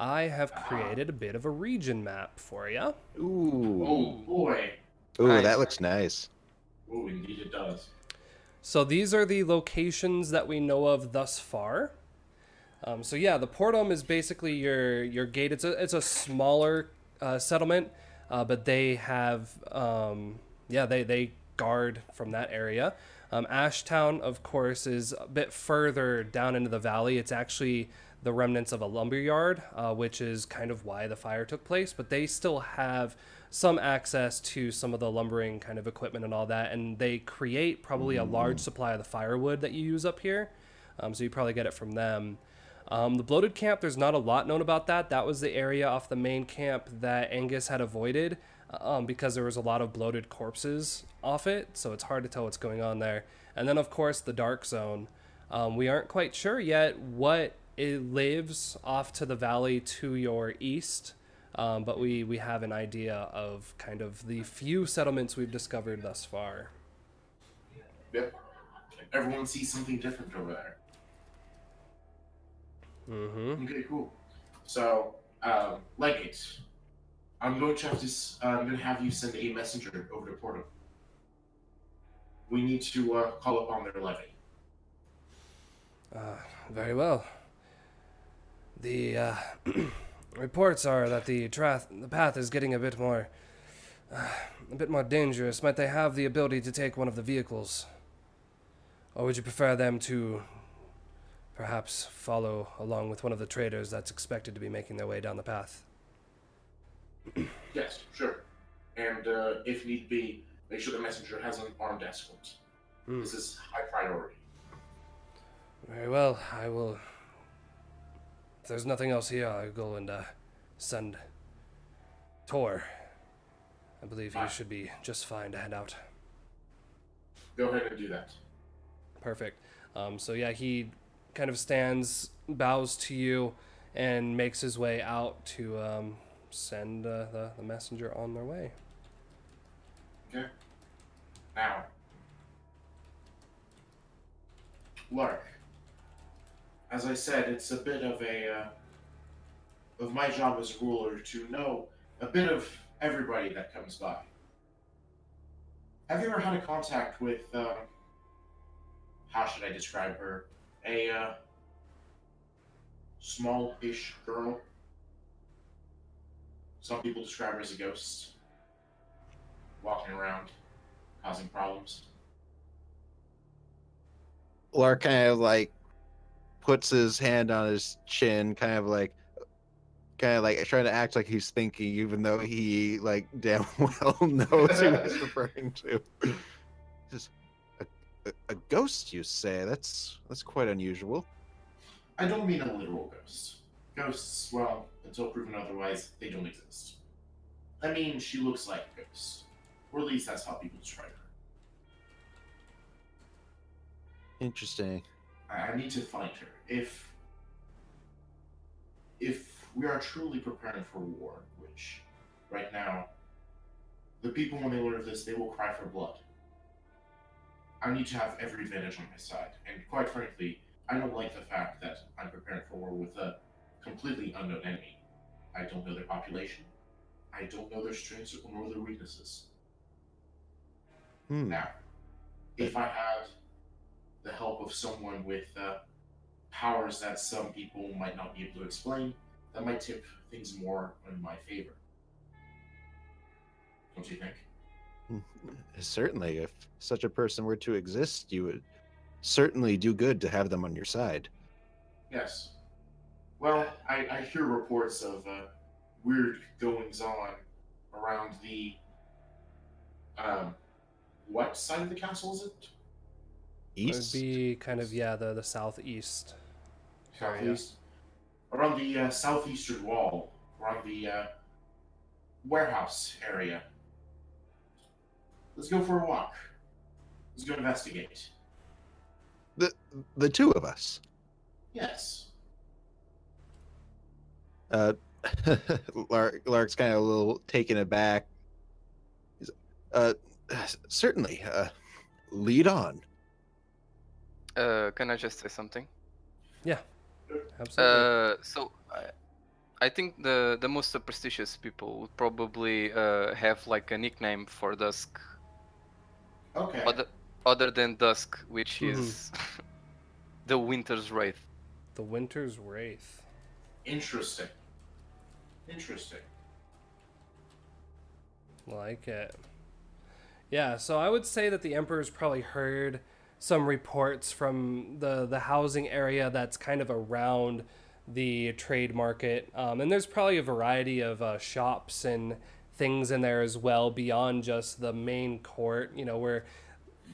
I have created a bit of a region map for you. Ooh. Oh boy. Ooh, Nice. that looks nice. Oh, indeed it does. So these are the locations that we know of thus far. So yeah, the Portum is basically your gate. It's a smaller settlement, but they have they guard from that area. Ashtown, of course, is a bit further down into the valley. It's actually the remnants of a lumberyard, which is kind of why the fire took place. But they still have some access to some of the lumbering kind of equipment and all that, and they create probably a large supply of the firewood that you use up here. So you probably get it from them. The bloated camp, there's not a lot known about that. That was the area off the main camp that Angus had avoided because there was a lot of bloated corpses off it, so it's hard to tell what's going on there. And then, of course, the dark zone. We aren't quite sure yet what it lives off to the valley to your east, but we have an idea of kind of the few settlements we've discovered thus far. Yep. Everyone sees something different over there. Mm-hmm. Okay, cool. So, Legate, I'm going to have you send a messenger over to Porto. We need to call upon their levy. Very well. The reports are that the path is getting a bit more dangerous. Might they have the ability to take one of the vehicles? Or would you prefer them to perhaps follow along with one of the traders that's expected to be making their way down the path? Yes, sure. And if need be, make sure the messenger has an armed escort. This is high priority. Very well. I will. If there's nothing else here, I'll go and send Tor. I believe he should be just fine to head out. Go ahead and do that. Perfect. So yeah, he kind of stands, bows to you, and makes his way out to send the messenger on their way. Okay. Now, Lark. As I said, it's a bit of of my job as ruler to know a bit of everybody that comes by. Have you ever had a contact with, how should I describe her? A small-ish girl? Some people describe her as a ghost. Walking around, causing problems. Lark kind of like puts his hand on his chin, kind of like trying to act like he's thinking, even though he like damn well knows who he's referring to. Just a ghost, you say? That's quite unusual. I don't mean a literal ghost. Ghosts, well, until proven otherwise, they don't exist. I mean, she looks like a ghost. Or at least that's how people describe her. Interesting. I need to find her. If we are truly preparing for war, which right now, the people when they learn of this, they will cry for blood. I need to have every advantage on my side, and quite frankly, I don't like the fact that I'm preparing for war with a completely unknown enemy. I don't know their population. I don't know their strengths or their weaknesses. Now, if I had the help of someone with powers that some people might not be able to explain, that might tip things more in my favor. Don't you think? Certainly, if such a person were to exist, you would certainly do good to have them on your side. Yes. Well, I hear reports of weird goings on around the what side of the castle is it? It would East. be kind of, yeah, the southeast area. Southeast. Around the southeastern wall, around the warehouse area. Let's go for a walk. Let's go investigate. The two of us. Yes. Lark's kind of a little taken aback. Certainly. Lead on. Can I just say something? Yeah, absolutely. So I think the most superstitious people would probably have like a nickname for Dusk, Okay. other than Dusk, which Mhm. is the Winter's Wraith. The Winter's Wraith. Interesting. Interesting. Like it. Yeah, so I would say that the Emperor's probably heard some reports from the housing area that's kind of around the trade market. And there's probably a variety of shops and things in there as well beyond just the main court, you know, where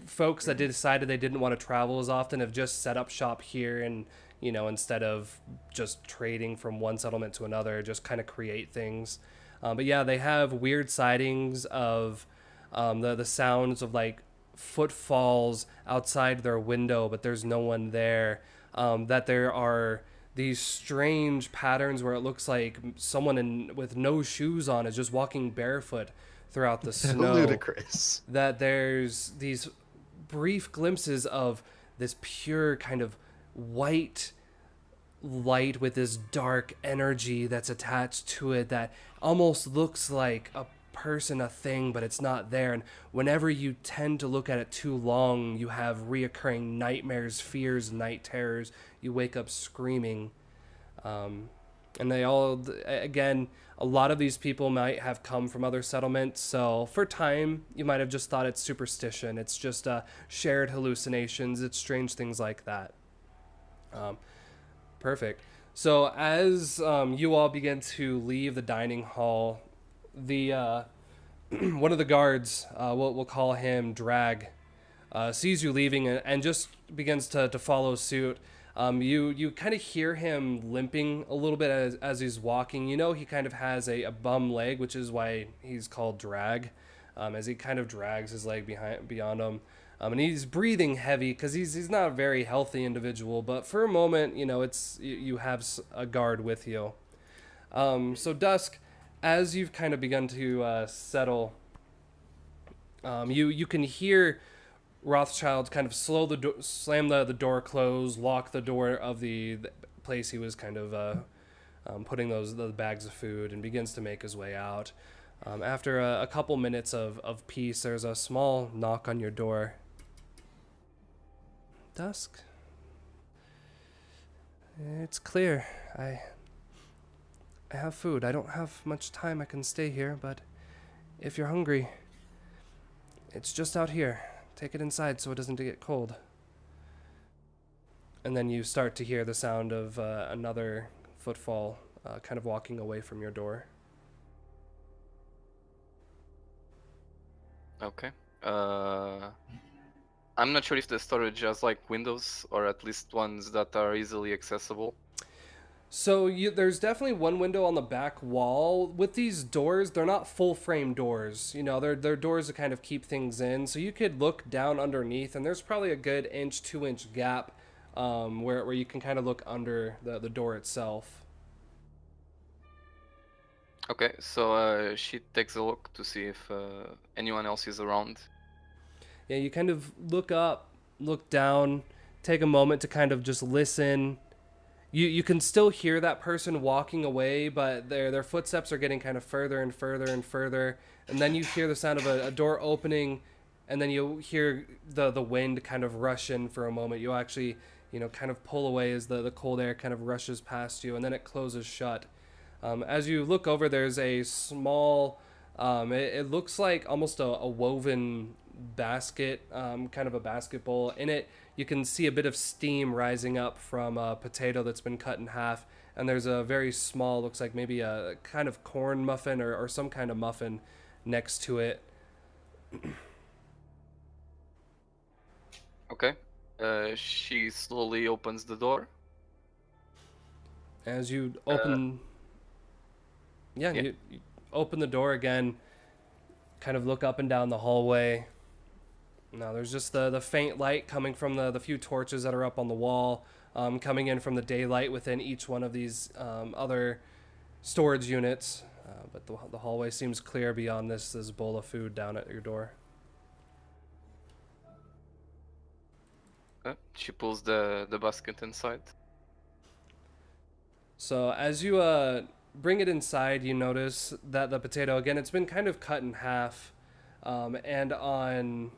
folks that decided they didn't want to travel as often have just set up shop here and, you know, instead of just trading from one settlement to another, just kind of create things. But yeah, they have weird sightings of the sounds of like footfalls outside their window, but there's no one there. That there are these strange patterns where it looks like someone with no shoes on is just walking barefoot throughout the snow. Ludicrous. That there's these brief glimpses of this pure kind of white light with this dark energy that's attached to it that almost looks like a person, a thing, but it's not there. And whenever you tend to look at it too long, you have reoccurring nightmares, fears, night terrors. You wake up screaming. And they all, again, a lot of these people might have come from other settlements. So for time, you might have just thought it's superstition. It's just shared hallucinations. It's strange things like that. Perfect. So as you all begin to leave the dining hall, the one of the guards, we'll call him Drag, sees you leaving and just begins to follow suit. You kind of hear him limping a little bit as he's walking. You know he kind of has a bum leg, which is why he's called Drag, as he kind of drags his leg beyond him. And he's breathing heavy because he's not a very healthy individual. But for a moment, you know, you have a guard with you. So Dusk, as you've kind of begun to settle, you can hear Rothschild kind of slam the door closed, lock the door of the place he was kind of putting the bags of food, and begins to make his way out. After a couple minutes of peace, there's a small knock on your door. Dusk? It's clear. I have food. I don't have much time I can stay here, but if you're hungry, it's just out here. Take it inside so it doesn't get cold. And then you start to hear the sound of another footfall kind of walking away from your door. Okay. I'm not sure if the storage has like windows or at least ones that are easily accessible. So there's definitely one window on the back wall. With these doors, they're not full frame doors. You know, they're doors to kind of keep things in. So you could look down underneath, and there's probably a good 2-inch gap where you can kind of look under the door itself. Okay, so she takes a look to see if anyone else is around. Yeah, you kind of look up, look down, take a moment to kind of just listen. You can still hear that person walking away, but their footsteps are getting kind of further and further and further. And then you hear the sound of a door opening, and then you hear the wind kind of rush in for a moment. You actually, you know, kind of pull away as the cold air kind of rushes past you, and then it closes shut. As you look over, there's a small, it looks like almost a woven basket, kind of a basket bowl. In it, you can see a bit of steam rising up from a potato that's been cut in half, and there's a very small, looks like maybe a kind of corn muffin or some kind of muffin next to it. Okay. She slowly opens the door. As you open, yeah. you open the door again, kind of look up and down the hallway. No, there's just the faint light coming from the few torches that are up on the wall, coming in from the daylight within each one of these other storage units. But the hallway seems clear beyond this bowl of food down at your door. She pulls the basket inside. So as you bring it inside, you notice that the potato, again, it's been kind of cut in half. And on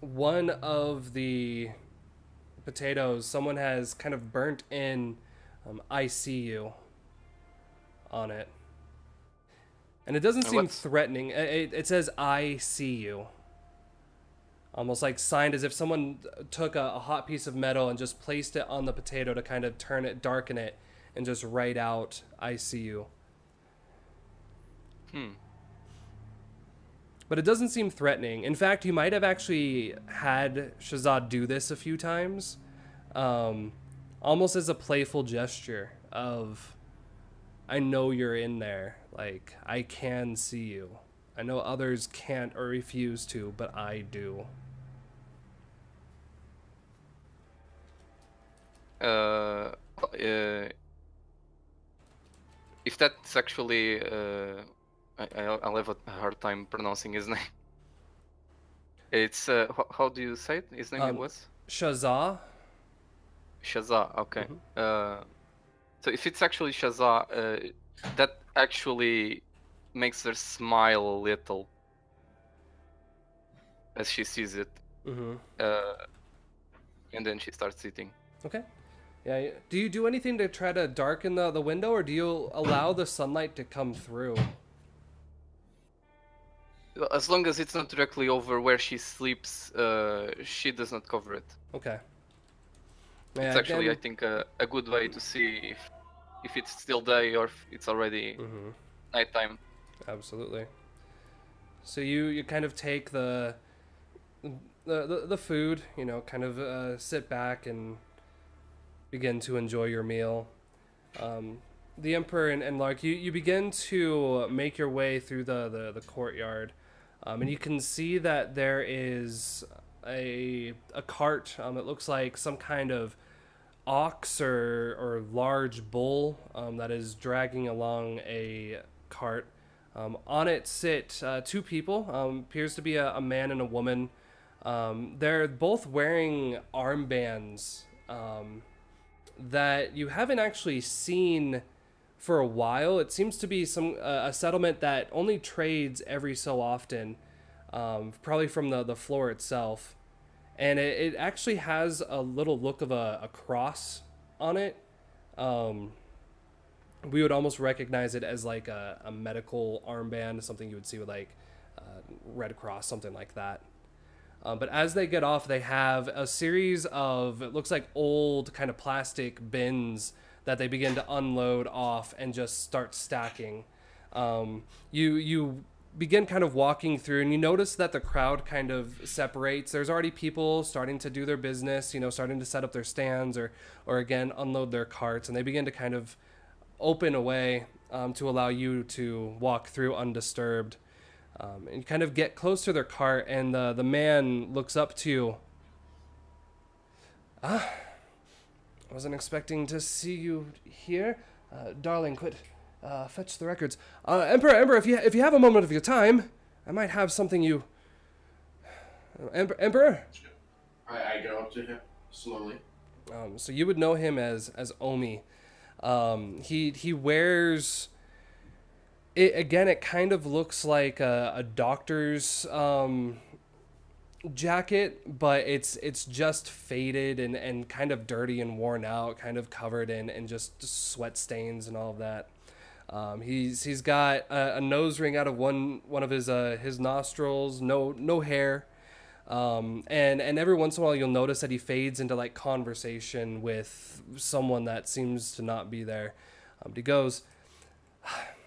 one of the potatoes, someone has kind of burnt in I see you on it. And it doesn't seem threatening. It says I see you. Almost like signed as if someone took a hot piece of metal and just placed it on the potato to kind of turn it, darken it, and just write out I see you. But it doesn't seem threatening. In fact, you might have actually had Shazad do this a few times, almost as a playful gesture of, I know you're in there. Like, I can see you. I know others can't or refuse to, but I do. If that's actually, I'll have a hard time pronouncing his name. It's how do you say it? His name was Shazah. Shazah. Okay. So if it's actually Shazah, that actually makes her smile a little as she sees it. And then she starts eating. Okay. Yeah. Do you do anything to try to darken the window, or do you allow the sunlight to come through? As long as it's not directly over where she sleeps, she does not cover it. Okay. Yeah, it's actually, I think, a good way to see if it's still day or if it's already nighttime. Absolutely. So you kind of take the food, you know, kind of sit back and begin to enjoy your meal. The Emperor and Lark, you begin to make your way through the courtyard, and you can see that there is a cart. It looks like some kind of ox or large bull that is dragging along a cart. On it sit two people. Appears to be a man and a woman. They're both wearing armbands that you haven't actually seen for a while. It seems to be a settlement that only trades every so often, probably from the floor itself. And it actually has a little look of a cross on it. We would almost recognize it as like a medical armband, something you would see with like Red Cross, something like that. But as they get off, they have a series of, it looks like old kind of plastic bins that they begin to unload off and just start stacking. You begin kind of walking through, and you notice that the crowd kind of separates. There's already people starting to do their business, you know, starting to set up their stands or again, unload their carts, and they begin to kind of open a way to allow you to walk through undisturbed. And you kind of get close to their cart, and the man looks up to you. I wasn't expecting to see you here. Darling, quit. Fetch the records. Emperor, if you have a moment of your time, I might have something you... Emperor? I go up to him slowly. So you would know him as Omi. He wears... It kind of looks like a doctor's jacket, but it's just faded and kind of dirty and worn out, kind of covered in just sweat stains and all of that. He's got a nose ring out of one of his nostrils, no hair, and every once in a while you'll notice that he fades into like conversation with someone that seems to not be there. But he goes,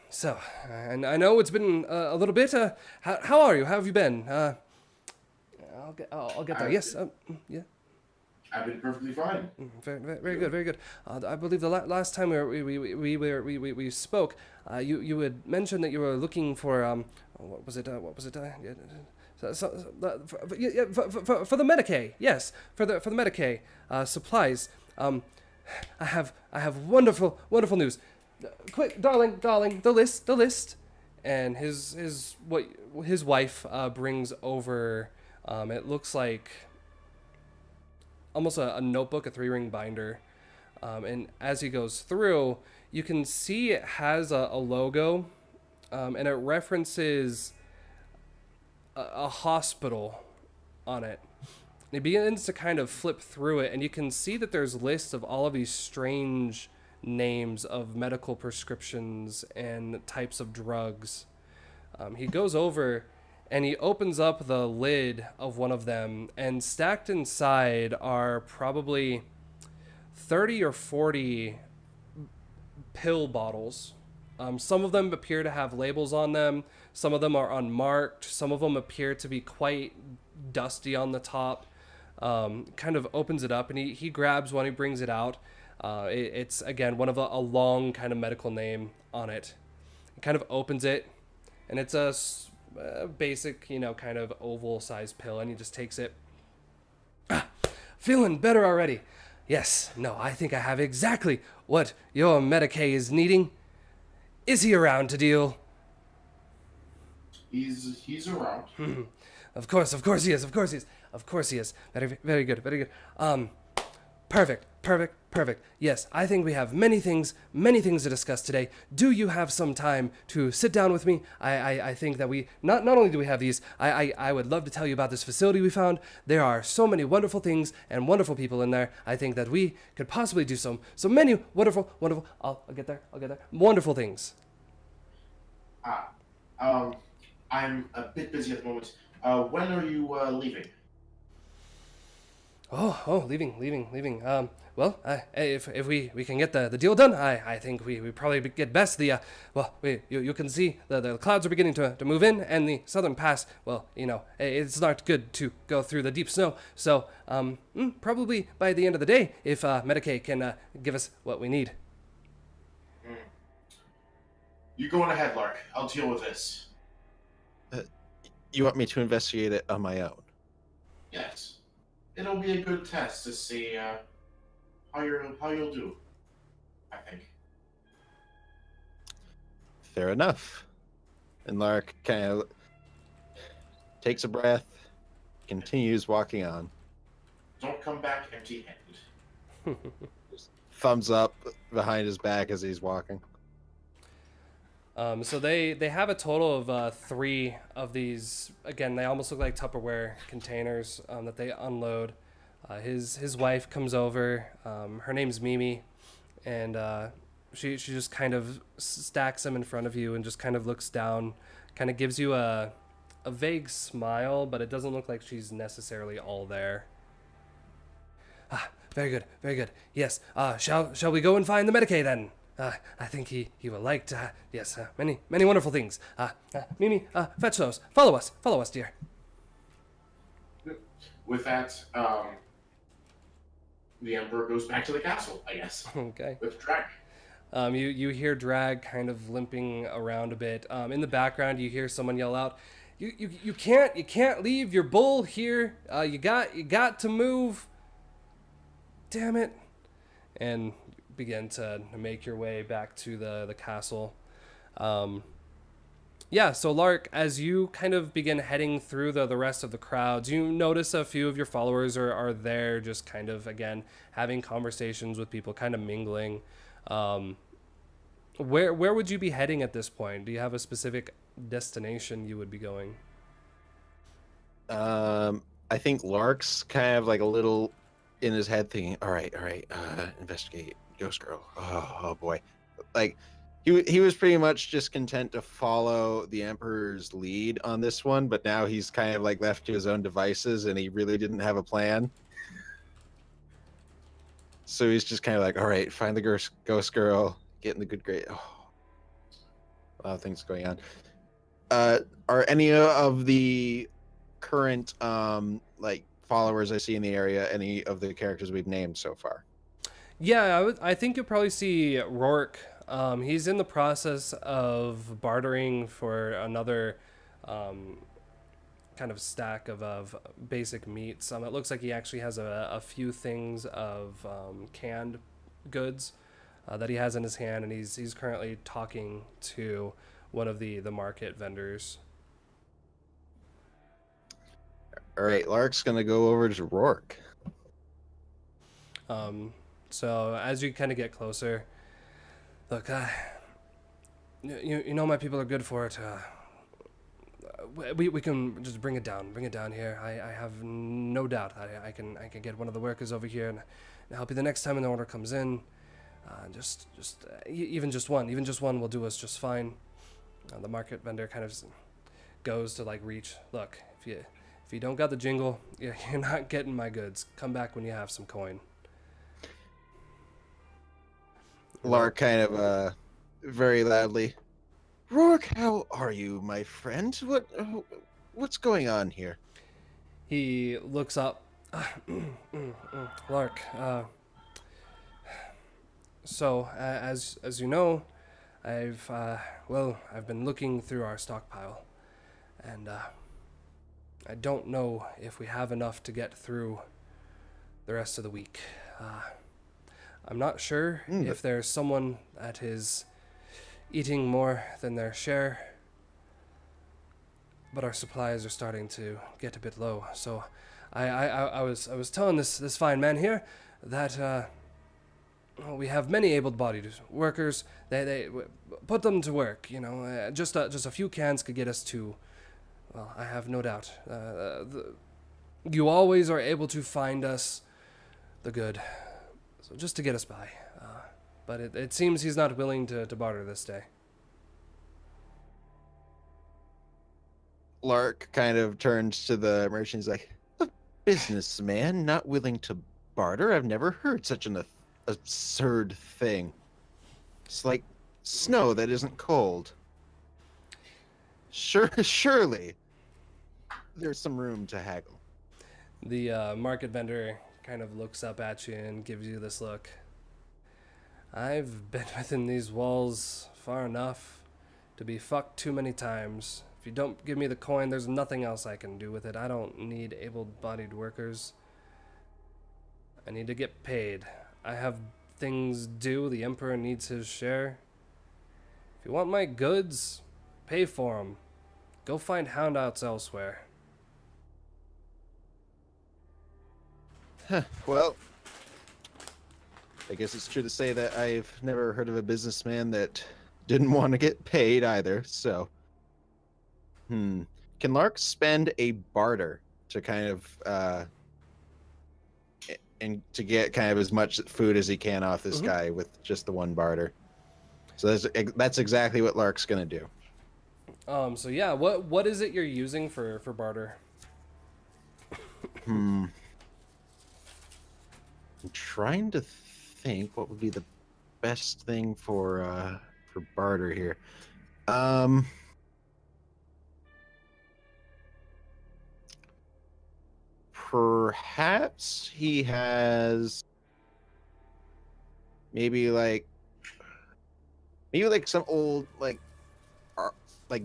so, and I know it's been a little bit. How are you? How have you been? I'll get there. Yes. Yeah. I've been perfectly fine. Very, very, very good, very good. I believe the last time we spoke, you had mentioned that you were looking for what was it? Yeah, for the Medicaid. Yes, for the Medicaid supplies. I have wonderful news. Quick, darling, the list. And his wife brings over. It looks like almost a notebook, a 3-ring binder. And as he goes through, you can see it has a logo, and it references a hospital on it. And he begins to kind of flip through it, and you can see that there's lists of all of these strange names of medical prescriptions and types of drugs. He goes over and he opens up the lid of one of them, and stacked inside are probably 30 or 40 pill bottles. Some of them appear to have labels on them. Some of them are unmarked. Some of them appear to be quite dusty on the top. Kind of opens it up, and he grabs one. He brings it out. It's, again, one of a long kind of medical name on it. He kind of opens it, and it's a basic, kind of oval-sized pill, and he just takes it. Feeling better already. Yes, no, I think I have exactly what your Medicaid is needing. Is he around to deal? He's around. Of course he is. Very, very good, very good. Perfect. Yes, I think we have many things to discuss today. Do you have some time to sit down with me? I think that we, not only do we have these, I would love to tell you about this facility we found. There are so many wonderful things and wonderful people in there. I think that we could possibly do so many wonderful, I'll get there, wonderful things. I'm a bit busy at the moment. When are you leaving? Leaving. Well, if we can get the deal done, I think we probably get best. You can see the clouds are beginning to move in, and the southern pass, it's not good to go through the deep snow. So, probably by the end of the day, if Medicaid can give us what we need. You go on ahead, Lark. I'll deal with this. You want me to investigate it on my own? Yes. It'll be a good test to see how you'll do, I think. Fair enough. And Lark kind of takes a breath, continues walking on. Don't come back empty-handed. Thumbs up behind his back as he's walking. So they have a total of 3 of these. Again, they almost look like Tupperware containers that they unload. His wife comes over. Her name's Mimi, and she just kind of stacks them in front of you and just kind of looks down, kind of gives you a vague smile, but it doesn't look like she's necessarily all there. Very good. Yes. Shall we go and find the Medicaid then? I think he will like to. Yes, many wonderful things. Mimi, fetch those. Follow us, dear. With that, the Emperor goes back to the castle, I guess. Okay. With Drag. You hear Drag kind of limping around a bit. In the background, you hear someone yell out, "You can't leave your bull here. You got to move. Damn it!" And begin to make your way back to the castle. So Lark, as you kind of begin heading through the rest of the crowds, you notice a few of your followers are there just kind of, again, having conversations with people, kind of mingling. Where would you be heading at this point? Do you have a specific destination you would be going? I think Lark's kind of like a little in his head thinking, all right, investigate Ghost Girl. Oh boy. Like he was pretty much just content to follow the Emperor's lead on this one, but now he's kind of like left to his own devices and he really didn't have a plan. So he's just kind of like, all right, find the Ghost Girl, get in the good grade. Oh, a lot of things going on. Are any of the current like followers I see in the area, any of the characters we've named so far? Yeah, I think you'll probably see Rourke. He's in the process of bartering for another kind of stack of basic meats. It looks like he actually has a few things of canned goods that he has in his hand, and he's currently talking to one of the market vendors. All right, Lark's gonna go over to Rourke. So as you kind of get closer, look, you know my people are good for it. We can just bring it down here. I have no doubt I can get one of the workers over here and help you the next time an order comes in. Even just one will do us just fine. The market vendor kind of goes to like reach. Look, if you don't got the jingle, you're not getting my goods. Come back when you have some coin. Lark kind of very loudly. Rourke, how are you, my friend? What's going on here? He looks up. Lark. So as you know, I've been looking through our stockpile, and I don't know if we have enough to get through the rest of the week. I'm not sure if there's someone that is eating more than their share, but our supplies are starting to get a bit low. So I was telling this fine man here that we have many able-bodied workers. They put them to work. Just a few cans could get us to. Well, I have no doubt. You always are able to find us the good. So just to get us by. But it seems he's not willing to barter this day. Lark kind of turns to the merchant. He's like, a businessman not willing to barter? I've never heard such an absurd thing. It's like snow that isn't cold. Surely there's some room to haggle. The market vendor kind of looks up at you and gives you this look. I've been within these walls far enough to be fucked too many times. If you don't give me the coin, there's nothing else I can do with it. I don't need able-bodied workers. I need to get paid. I have things due. The Emperor needs his share. If you want my goods, pay for them. Go find houndouts elsewhere. Well, I guess it's true to say that I've never heard of a businessman that didn't want to get paid either, so. Can Lark spend a barter to kind of, and to get kind of as much food as he can off this guy with just the one barter? So that's exactly what Lark's gonna do. So yeah, what is it you're using for barter? I'm trying to think what would be the best thing for barter here. Perhaps he has maybe like some old like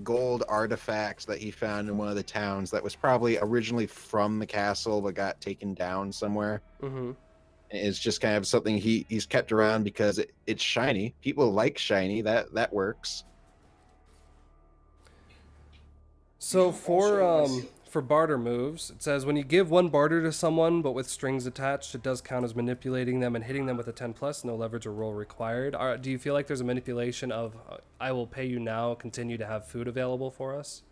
gold artifacts that he found in one of the towns that was probably originally from the castle but got taken down somewhere. It's just kind of something he's kept around because it's shiny. People like shiny. That works. So for barter moves, it says when you give one barter to someone but with strings attached, it does count as manipulating them and hitting them with a 10+, no leverage or roll required. Do you feel like there's a manipulation of I will pay you now, continue to have food available for us?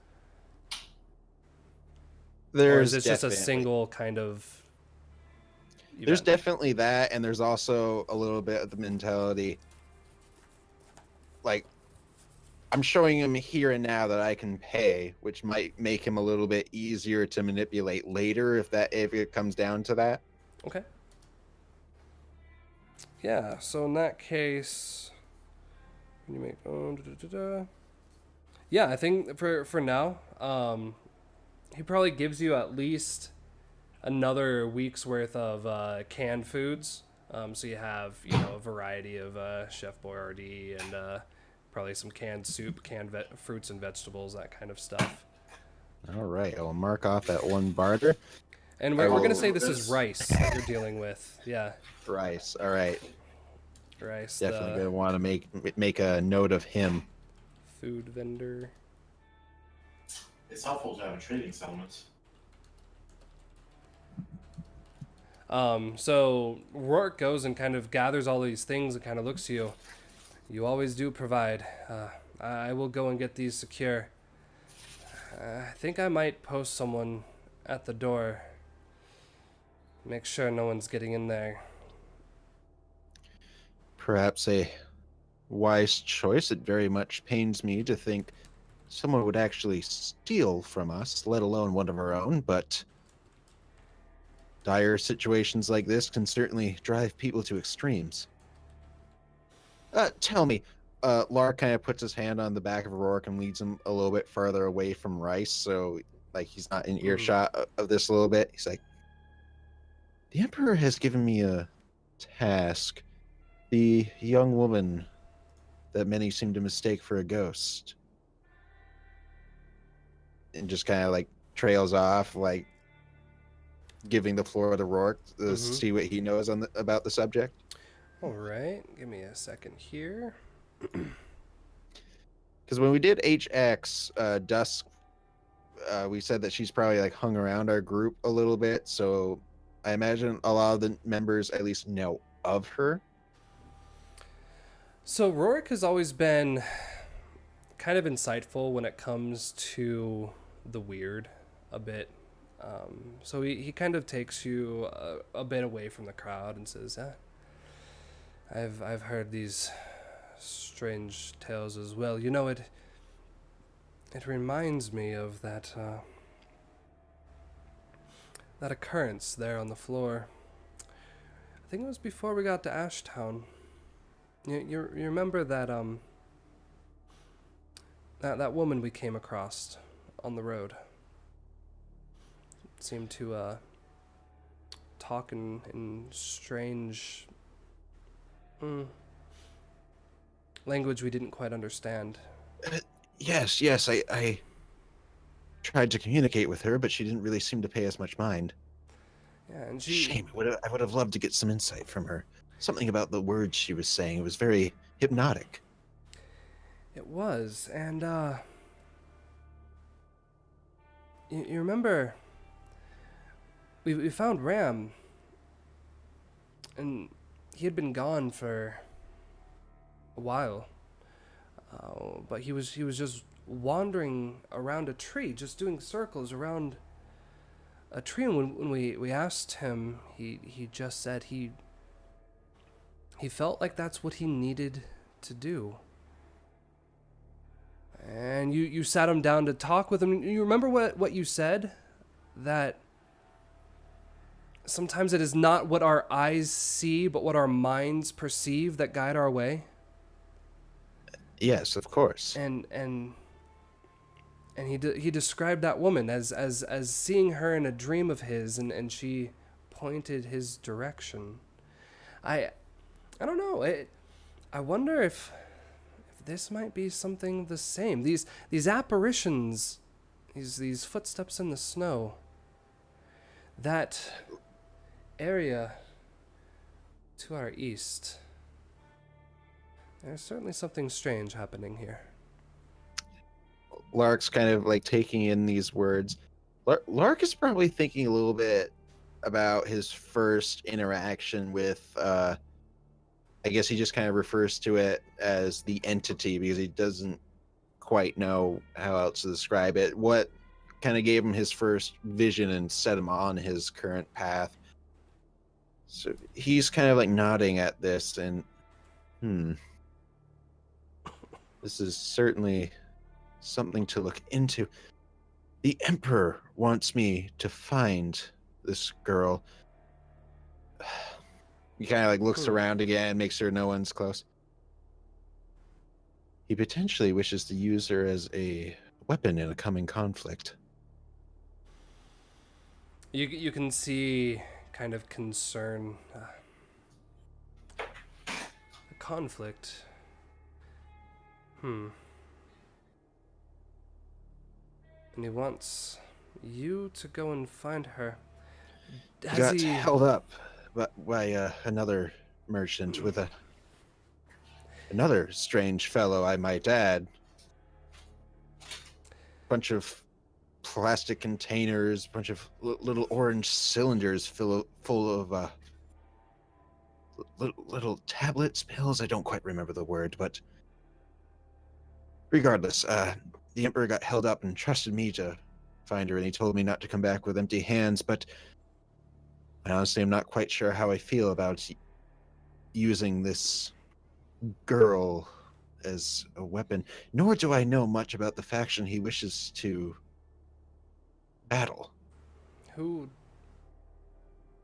Or is it just a single kind of event? There's definitely that, and there's also a little bit of the mentality like I'm showing him here and now that I can pay, which might make him a little bit easier to manipulate later if it comes down to that. Okay. Yeah, so in that case, you make yeah, I think for now, he probably gives you at least another week's worth of canned foods. So you have, a variety of Chef Boyardee and probably some canned soup, canned fruits and vegetables, that kind of stuff. All right, I will mark off that one barter. And we're going to say this is rice that you're dealing with. Yeah. Rice. All right. Rice. Definitely going to want to make a note of him. Food vendor. It's helpful to have a trading settlement. So Rourke goes and kind of gathers all these things and kind of looks to you. You always do provide. I will go and get these secure. I think I might post someone at the door. Make sure no one's getting in there. Perhaps a wise choice. It very much pains me to think someone would actually steal from us, let alone one of our own, but dire situations like this can certainly drive people to extremes. Tell me, Lark kind of puts his hand on the back of Rourke and leads him a little bit farther away from Rice, so like he's not in earshot of this a little bit. He's like, the Emperor has given me a task. The young woman that many seem to mistake for a ghost. And just kind of like trails off, like giving the floor to Rourke to see what he knows about the subject. All right, give me a second here. Because when we did HX Dusk, we said that she's probably like hung around our group a little bit, so I imagine a lot of the members at least know of her. So Rourke has always been kind of insightful when it comes to the weird a bit. So he kind of takes you a bit away from the crowd and says, I've heard these strange tales as well. It reminds me of that occurrence there on the floor. I think it was before we got to Ashtown. You remember that that woman we came across on the road? Seemed to talk in strange language we didn't quite understand. Yes, I tried to communicate with her, but she didn't really seem to pay us much mind. Yeah, and Shame. I would have loved to get some insight from her. Something about the words she was saying. It was very hypnotic. It was, and you remember we found Ram, and he had been gone for a while, but he was just wandering around a tree, just doing circles around a tree. And when we asked him, he just said he felt like that's what he needed to do. And you sat him down to talk with him. You remember what you said? That sometimes it is not what our eyes see, but what our minds perceive that guide our way. Yes, of course. And he described that woman as seeing her in a dream of his, and she pointed his direction. I don't know. I wonder if this might be something the same. These apparitions, these footsteps in the snow. That area to our east. There's certainly something strange happening here. Lark's kind of like taking in these words. Lark is probably thinking a little bit about his first interaction with I guess he just kind of refers to it as the entity because he doesn't quite know how else to describe it. What kind of gave him his first vision and set him on his current path. So he's kind of like nodding at this and this is certainly something to look into. The Emperor wants me to find this girl. He kind of like looks around again, makes sure no one's close. He potentially wishes to use her as a weapon in a coming conflict. You can see kind of concern, a conflict. And he wants you to go and find her. He got held up by another merchant with another strange fellow, I might add. Bunch of plastic containers, bunch of little orange cylinders full of little tablets, pills. I don't quite remember the word, but regardless, the Emperor got held up and trusted me to find her, and he told me not to come back with empty hands, but I honestly am not quite sure how I feel about using this girl as a weapon, nor do I know much about the faction he wishes to battle. Who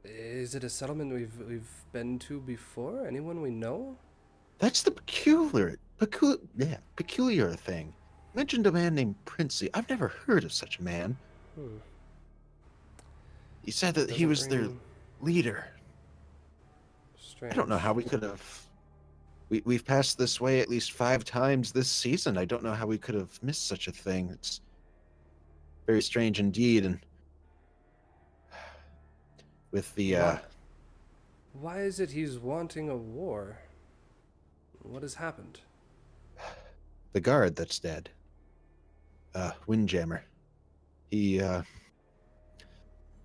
is it? A settlement we've been to before? Anyone we know? That's the peculiar thing. Mentioned a man named Princey. I've never heard of such a man. He said that he was their leader. Strange. I don't know how we could have. We've passed this way at least 5 times this season. I don't know how we could have missed such a thing. It's very strange indeed. And with the Why is it he's wanting a war? What has happened? the guard that's dead, Windjammer. He, the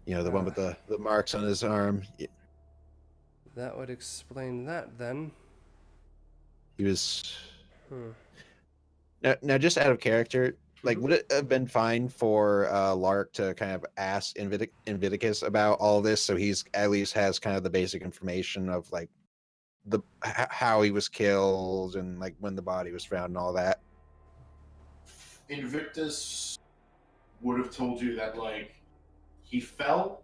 one with the marks on his arm. That would explain that then. He was. Now, just out of character, like, would it have been fine for Lark to kind of ask Invictus about all this, so he's at least has kind of the basic information of like how he was killed and like when the body was found and all that? Invictus would have told you that like he fell,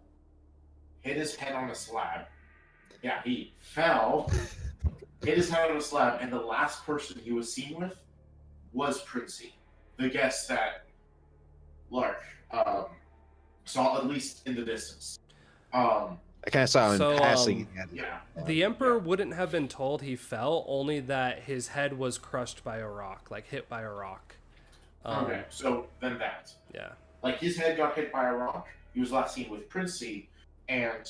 hit his head on a slab. Yeah, he fell, hit his head on a slab, and the last person he was seen with was Princey, the guest that Lark saw at least in the distance. I kind of saw him passing. Yeah. The Emperor wouldn't have been told he fell, only that his head was crushed by a rock, like hit by a rock. Okay, so then that. Yeah. Like his head got hit by a rock. He was last seen with Princey, and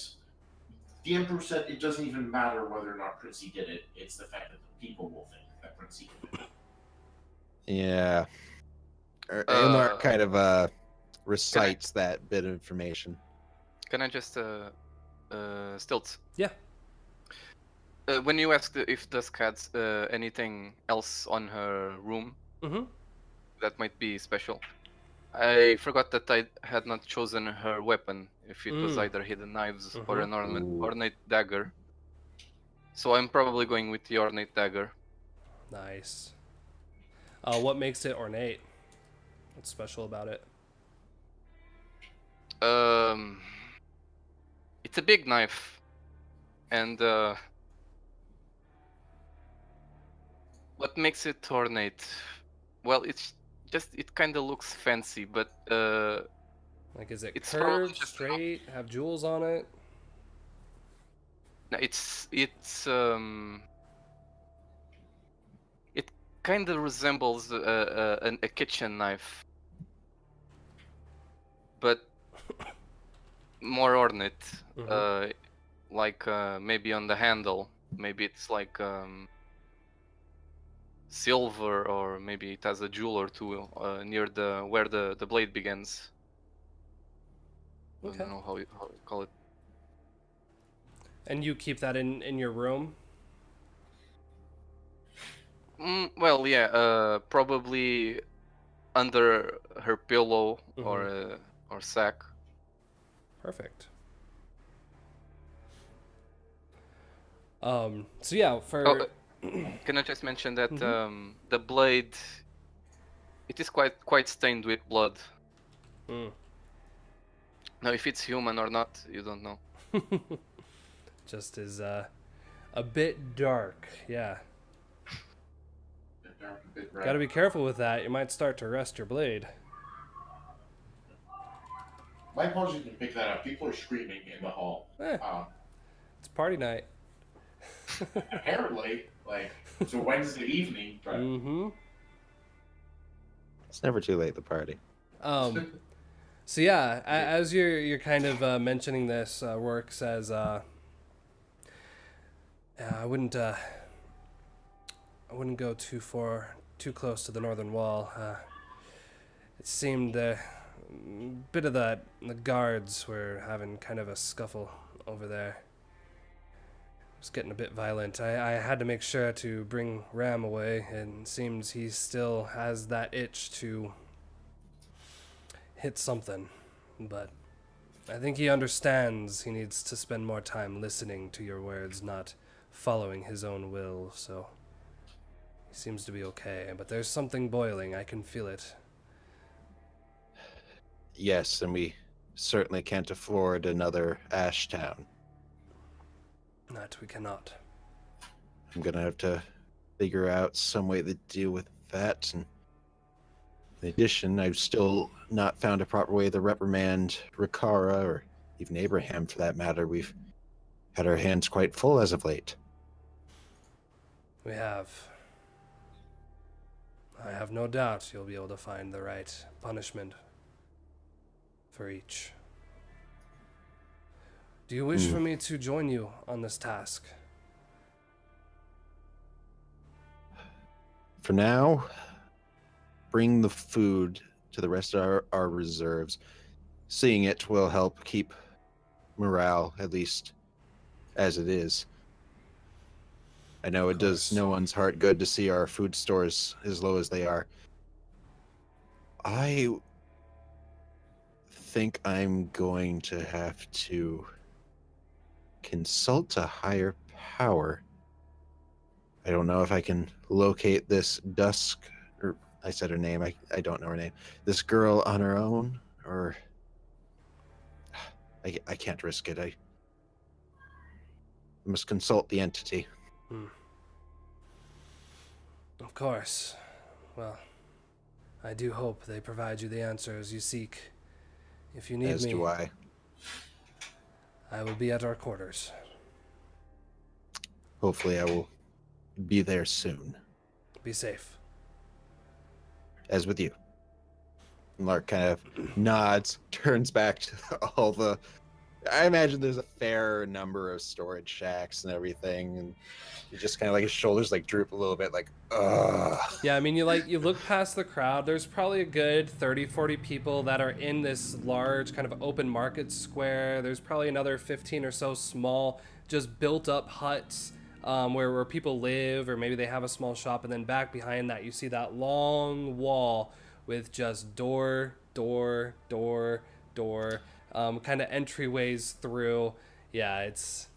the Emperor said it doesn't even matter whether or not Princey did it. It's the fact that the people will think that Princey did it. Yeah. Lark kind of recites that bit of information. Can I just Stilts? Yeah. When you asked if Dusk had anything else on her room that might be special, I forgot that I had not chosen her weapon, if it was either hidden knives or an ornate dagger. So I'm probably going with the ornate dagger. Nice. What makes it ornate? What's special about it? It's a big knife, and what makes it ornate? Well, it's just it kind of looks fancy, but Like, is it it's curved, straight, have jewels on it? no, it kind of resembles a kitchen knife, but more ornate. Like maybe on the handle, maybe it's like silver, or maybe it has a jewel or two near where the blade begins. Okay. I don't know how you call it. And you keep that in your room? Well, yeah, probably under her pillow or sack. Perfect. So yeah, for Can I just mention that the blade, it is quite stained with blood. Now, if it's human or not, you don't know. just is a bit dark, yeah. Gotta be careful with that. You might start to rust your blade. My apologies didn't pick that up. People are screaming in the hall. Eh, it's party night. Apparently, like, it's a Wednesday evening, but Mm-hmm. It's never too late to party. So yeah, as you're kind of mentioning this, Rourke says, I wouldn't go too close to the northern wall. It seemed a bit of the guards were having kind of a scuffle over there. It was getting a bit violent. I had to make sure to bring Ram away, and it seems he still has that itch to hit something. But I think he understands he needs to spend more time listening to your words, not following his own will, so he seems to be okay. But there's something boiling. I can feel it. Yes, and we certainly can't afford another Ash Town. That we cannot. I'm gonna have to figure out some way to deal with that. And in addition, I've still not found a proper way to reprimand Rikara, or even Abraham for that matter. We've had our hands quite full as of late. We have. I have no doubt you'll be able to find the right punishment for each. Do you wish for me to join you on this task? For now, bring the food to the rest of our reserves. Seeing it will help keep morale, at least as it is. I know it does no one's heart good to see our food stores as low as they are. I think I'm going to have to consult a higher power. I don't know if I can locate this Dusk, or I said her name, I don't know her name. This girl on her own, or I can't risk it. I must consult the entity. Of course. Well, I do hope they provide you the answers you seek. If you need As me, do I. I will be at our quarters. Hopefully I will be there soon. Be safe. As with you. Lark kind of nods, turns back to all the... I imagine there's a fair number of storage shacks and everything, and he just kind of like his shoulders like droop a little bit, like, ugh. Yeah, I mean, you look past the crowd. There's probably a good 30-40 people that are in this large kind of open market square. There's probably another 15 or so small, just built up huts where people live, or maybe they have a small shop. And then back behind that, you see that long wall with just door, kind of entryways through. Yeah, it's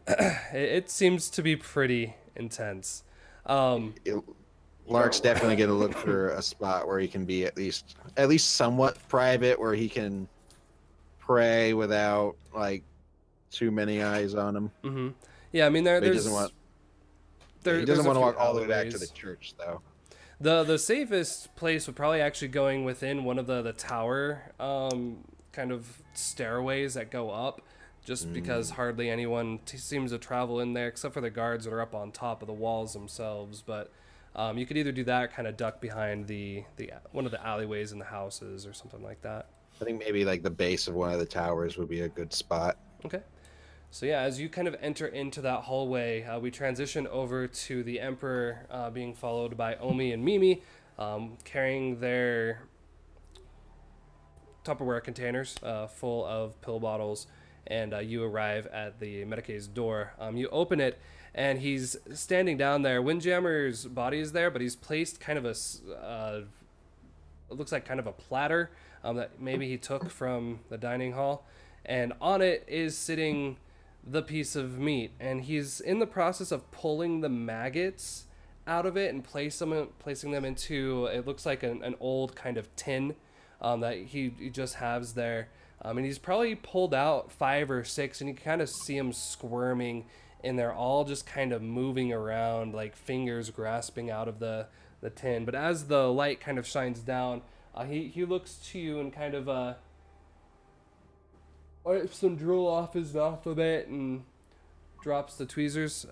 it seems to be pretty intense. Lark's definitely gonna look for a spot where he can be at least somewhat private, where he can pray without like too many eyes on him. Mm-hmm. Yeah, I mean He there's doesn't want there's to a walk few all the way back to alleyways. the church, though. The safest place would probably actually going within one of the tower kind of stairways that go up, just because hardly anyone seems to travel in there except for the guards that are up on top of the walls themselves. But you could either do that, kind of duck behind the one of the alleyways in the houses or something like that. I think maybe like the base of one of the towers would be a good spot. Okay. So yeah, as you kind of enter into that hallway, we transition over to the Emperor being followed by Omi and Mimi, carrying their Tupperware containers full of pill bottles, and you arrive at the Medicaid's door. You open it, and he's standing down there. Windjammer's body is there, but he's placed kind of it looks like kind of a platter that maybe he took from the dining hall, and on it is sitting the piece of meat, and he's in the process of pulling the maggots out of it and placing them into, it looks like an old kind of tin that he just has there. And he's probably pulled out 5 or 6, and you can kind of see him squirming in there, all just kind of moving around, like fingers grasping out of the tin. But as the light kind of shines down, he looks to you and kind of wipes some drool off his mouth a bit and drops the tweezers.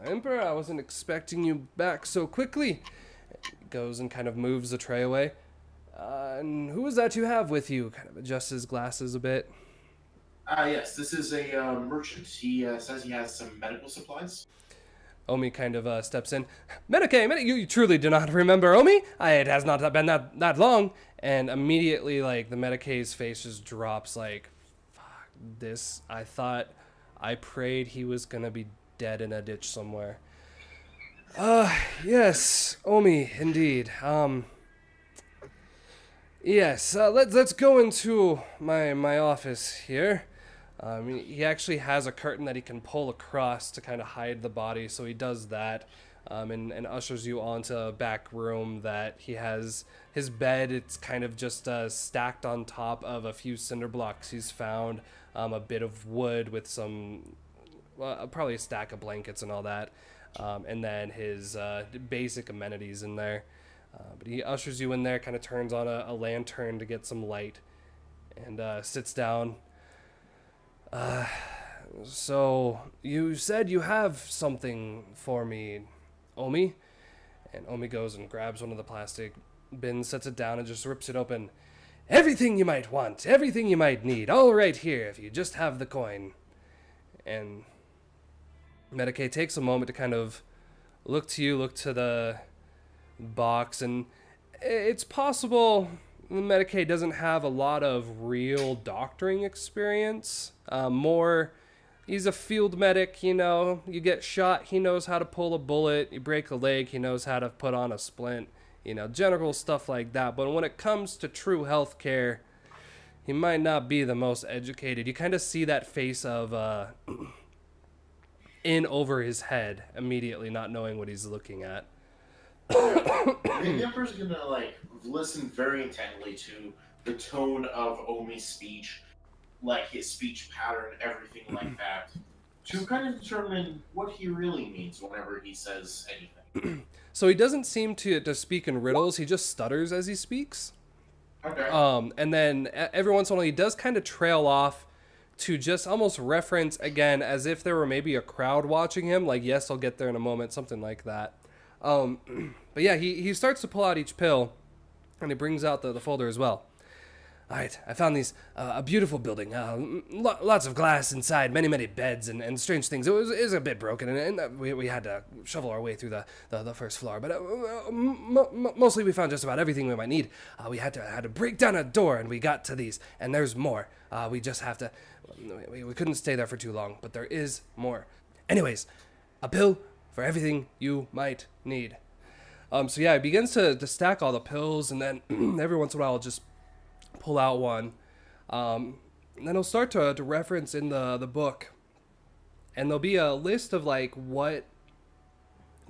Emperor, I wasn't expecting you back so quickly. Goes and kind of moves the tray away. And who is that you have with you? Kind of adjusts his glasses a bit. Yes, this is a merchant. He says he has some medical supplies. Omi kind of steps in. Medicae, you truly do not remember Omi? It has not been that long. And immediately, like, the Medicae's face just drops, like, fuck, this, I prayed he was gonna be dead in a ditch somewhere. Yes, Omi, indeed. Yes, let's go into my office here. He actually has a curtain that he can pull across to kind of hide the body, so he does that, and ushers you onto a back room that he has his bed. It's kind of just stacked on top of a few cinder blocks he's found, a bit of wood with some, probably a stack of blankets and all that, and then his basic amenities in there. But he ushers you in there, kind of turns on a lantern to get some light, and sits down. So you said you have something for me, Omi? And Omi goes and grabs one of the plastic bins, sets it down, and just rips it open. Everything you might want, everything you might need, all right here, if you just have the coin. And Medicae takes a moment to kind of look to the box, and it's possible Medicae doesn't have a lot of real doctoring experience. He's a field medic, you get shot, he knows how to pull a bullet, you break a leg, he knows how to put on a splint, general stuff like that. But when it comes to true healthcare, he might not be the most educated. You kind of see that face of in over his head immediately, not knowing what he's looking at. The Emperor's gonna listen very intently to the tone of Omi's speech, like his speech pattern, everything like that, to kind of determine what he really means whenever he says anything. So he doesn't seem to speak in riddles. He just stutters as he speaks. Okay. And then every once in a while he does kind of trail off to just almost reference again as if there were maybe a crowd watching him. Like, yes, I'll get there in a moment, something like that. But yeah, he starts to pull out each pill, and he brings out the folder as well. All right, I found these, a beautiful building, lots of glass inside, many beds and strange things. It was a bit broken, and we had to shovel our way through the first floor, but mostly we found just about everything we might need. We had to break down a door, and we got to these, and there's more. We just have to, we couldn't stay there for too long, but there is more. Anyways, a pill for everything you might need. So yeah, he begins to stack all the pills, and then every once in a while I'll just pull out one. And then he'll start to reference in the book. And there'll be a list of what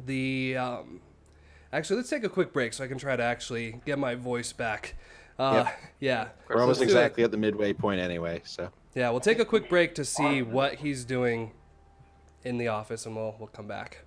the... Actually, let's take a quick break so I can try to actually get my voice back. Yep. Yeah. We're almost exactly at the midway point anyway, so. Yeah, we'll take a quick break to see what he's doing in the office, and we'll come back.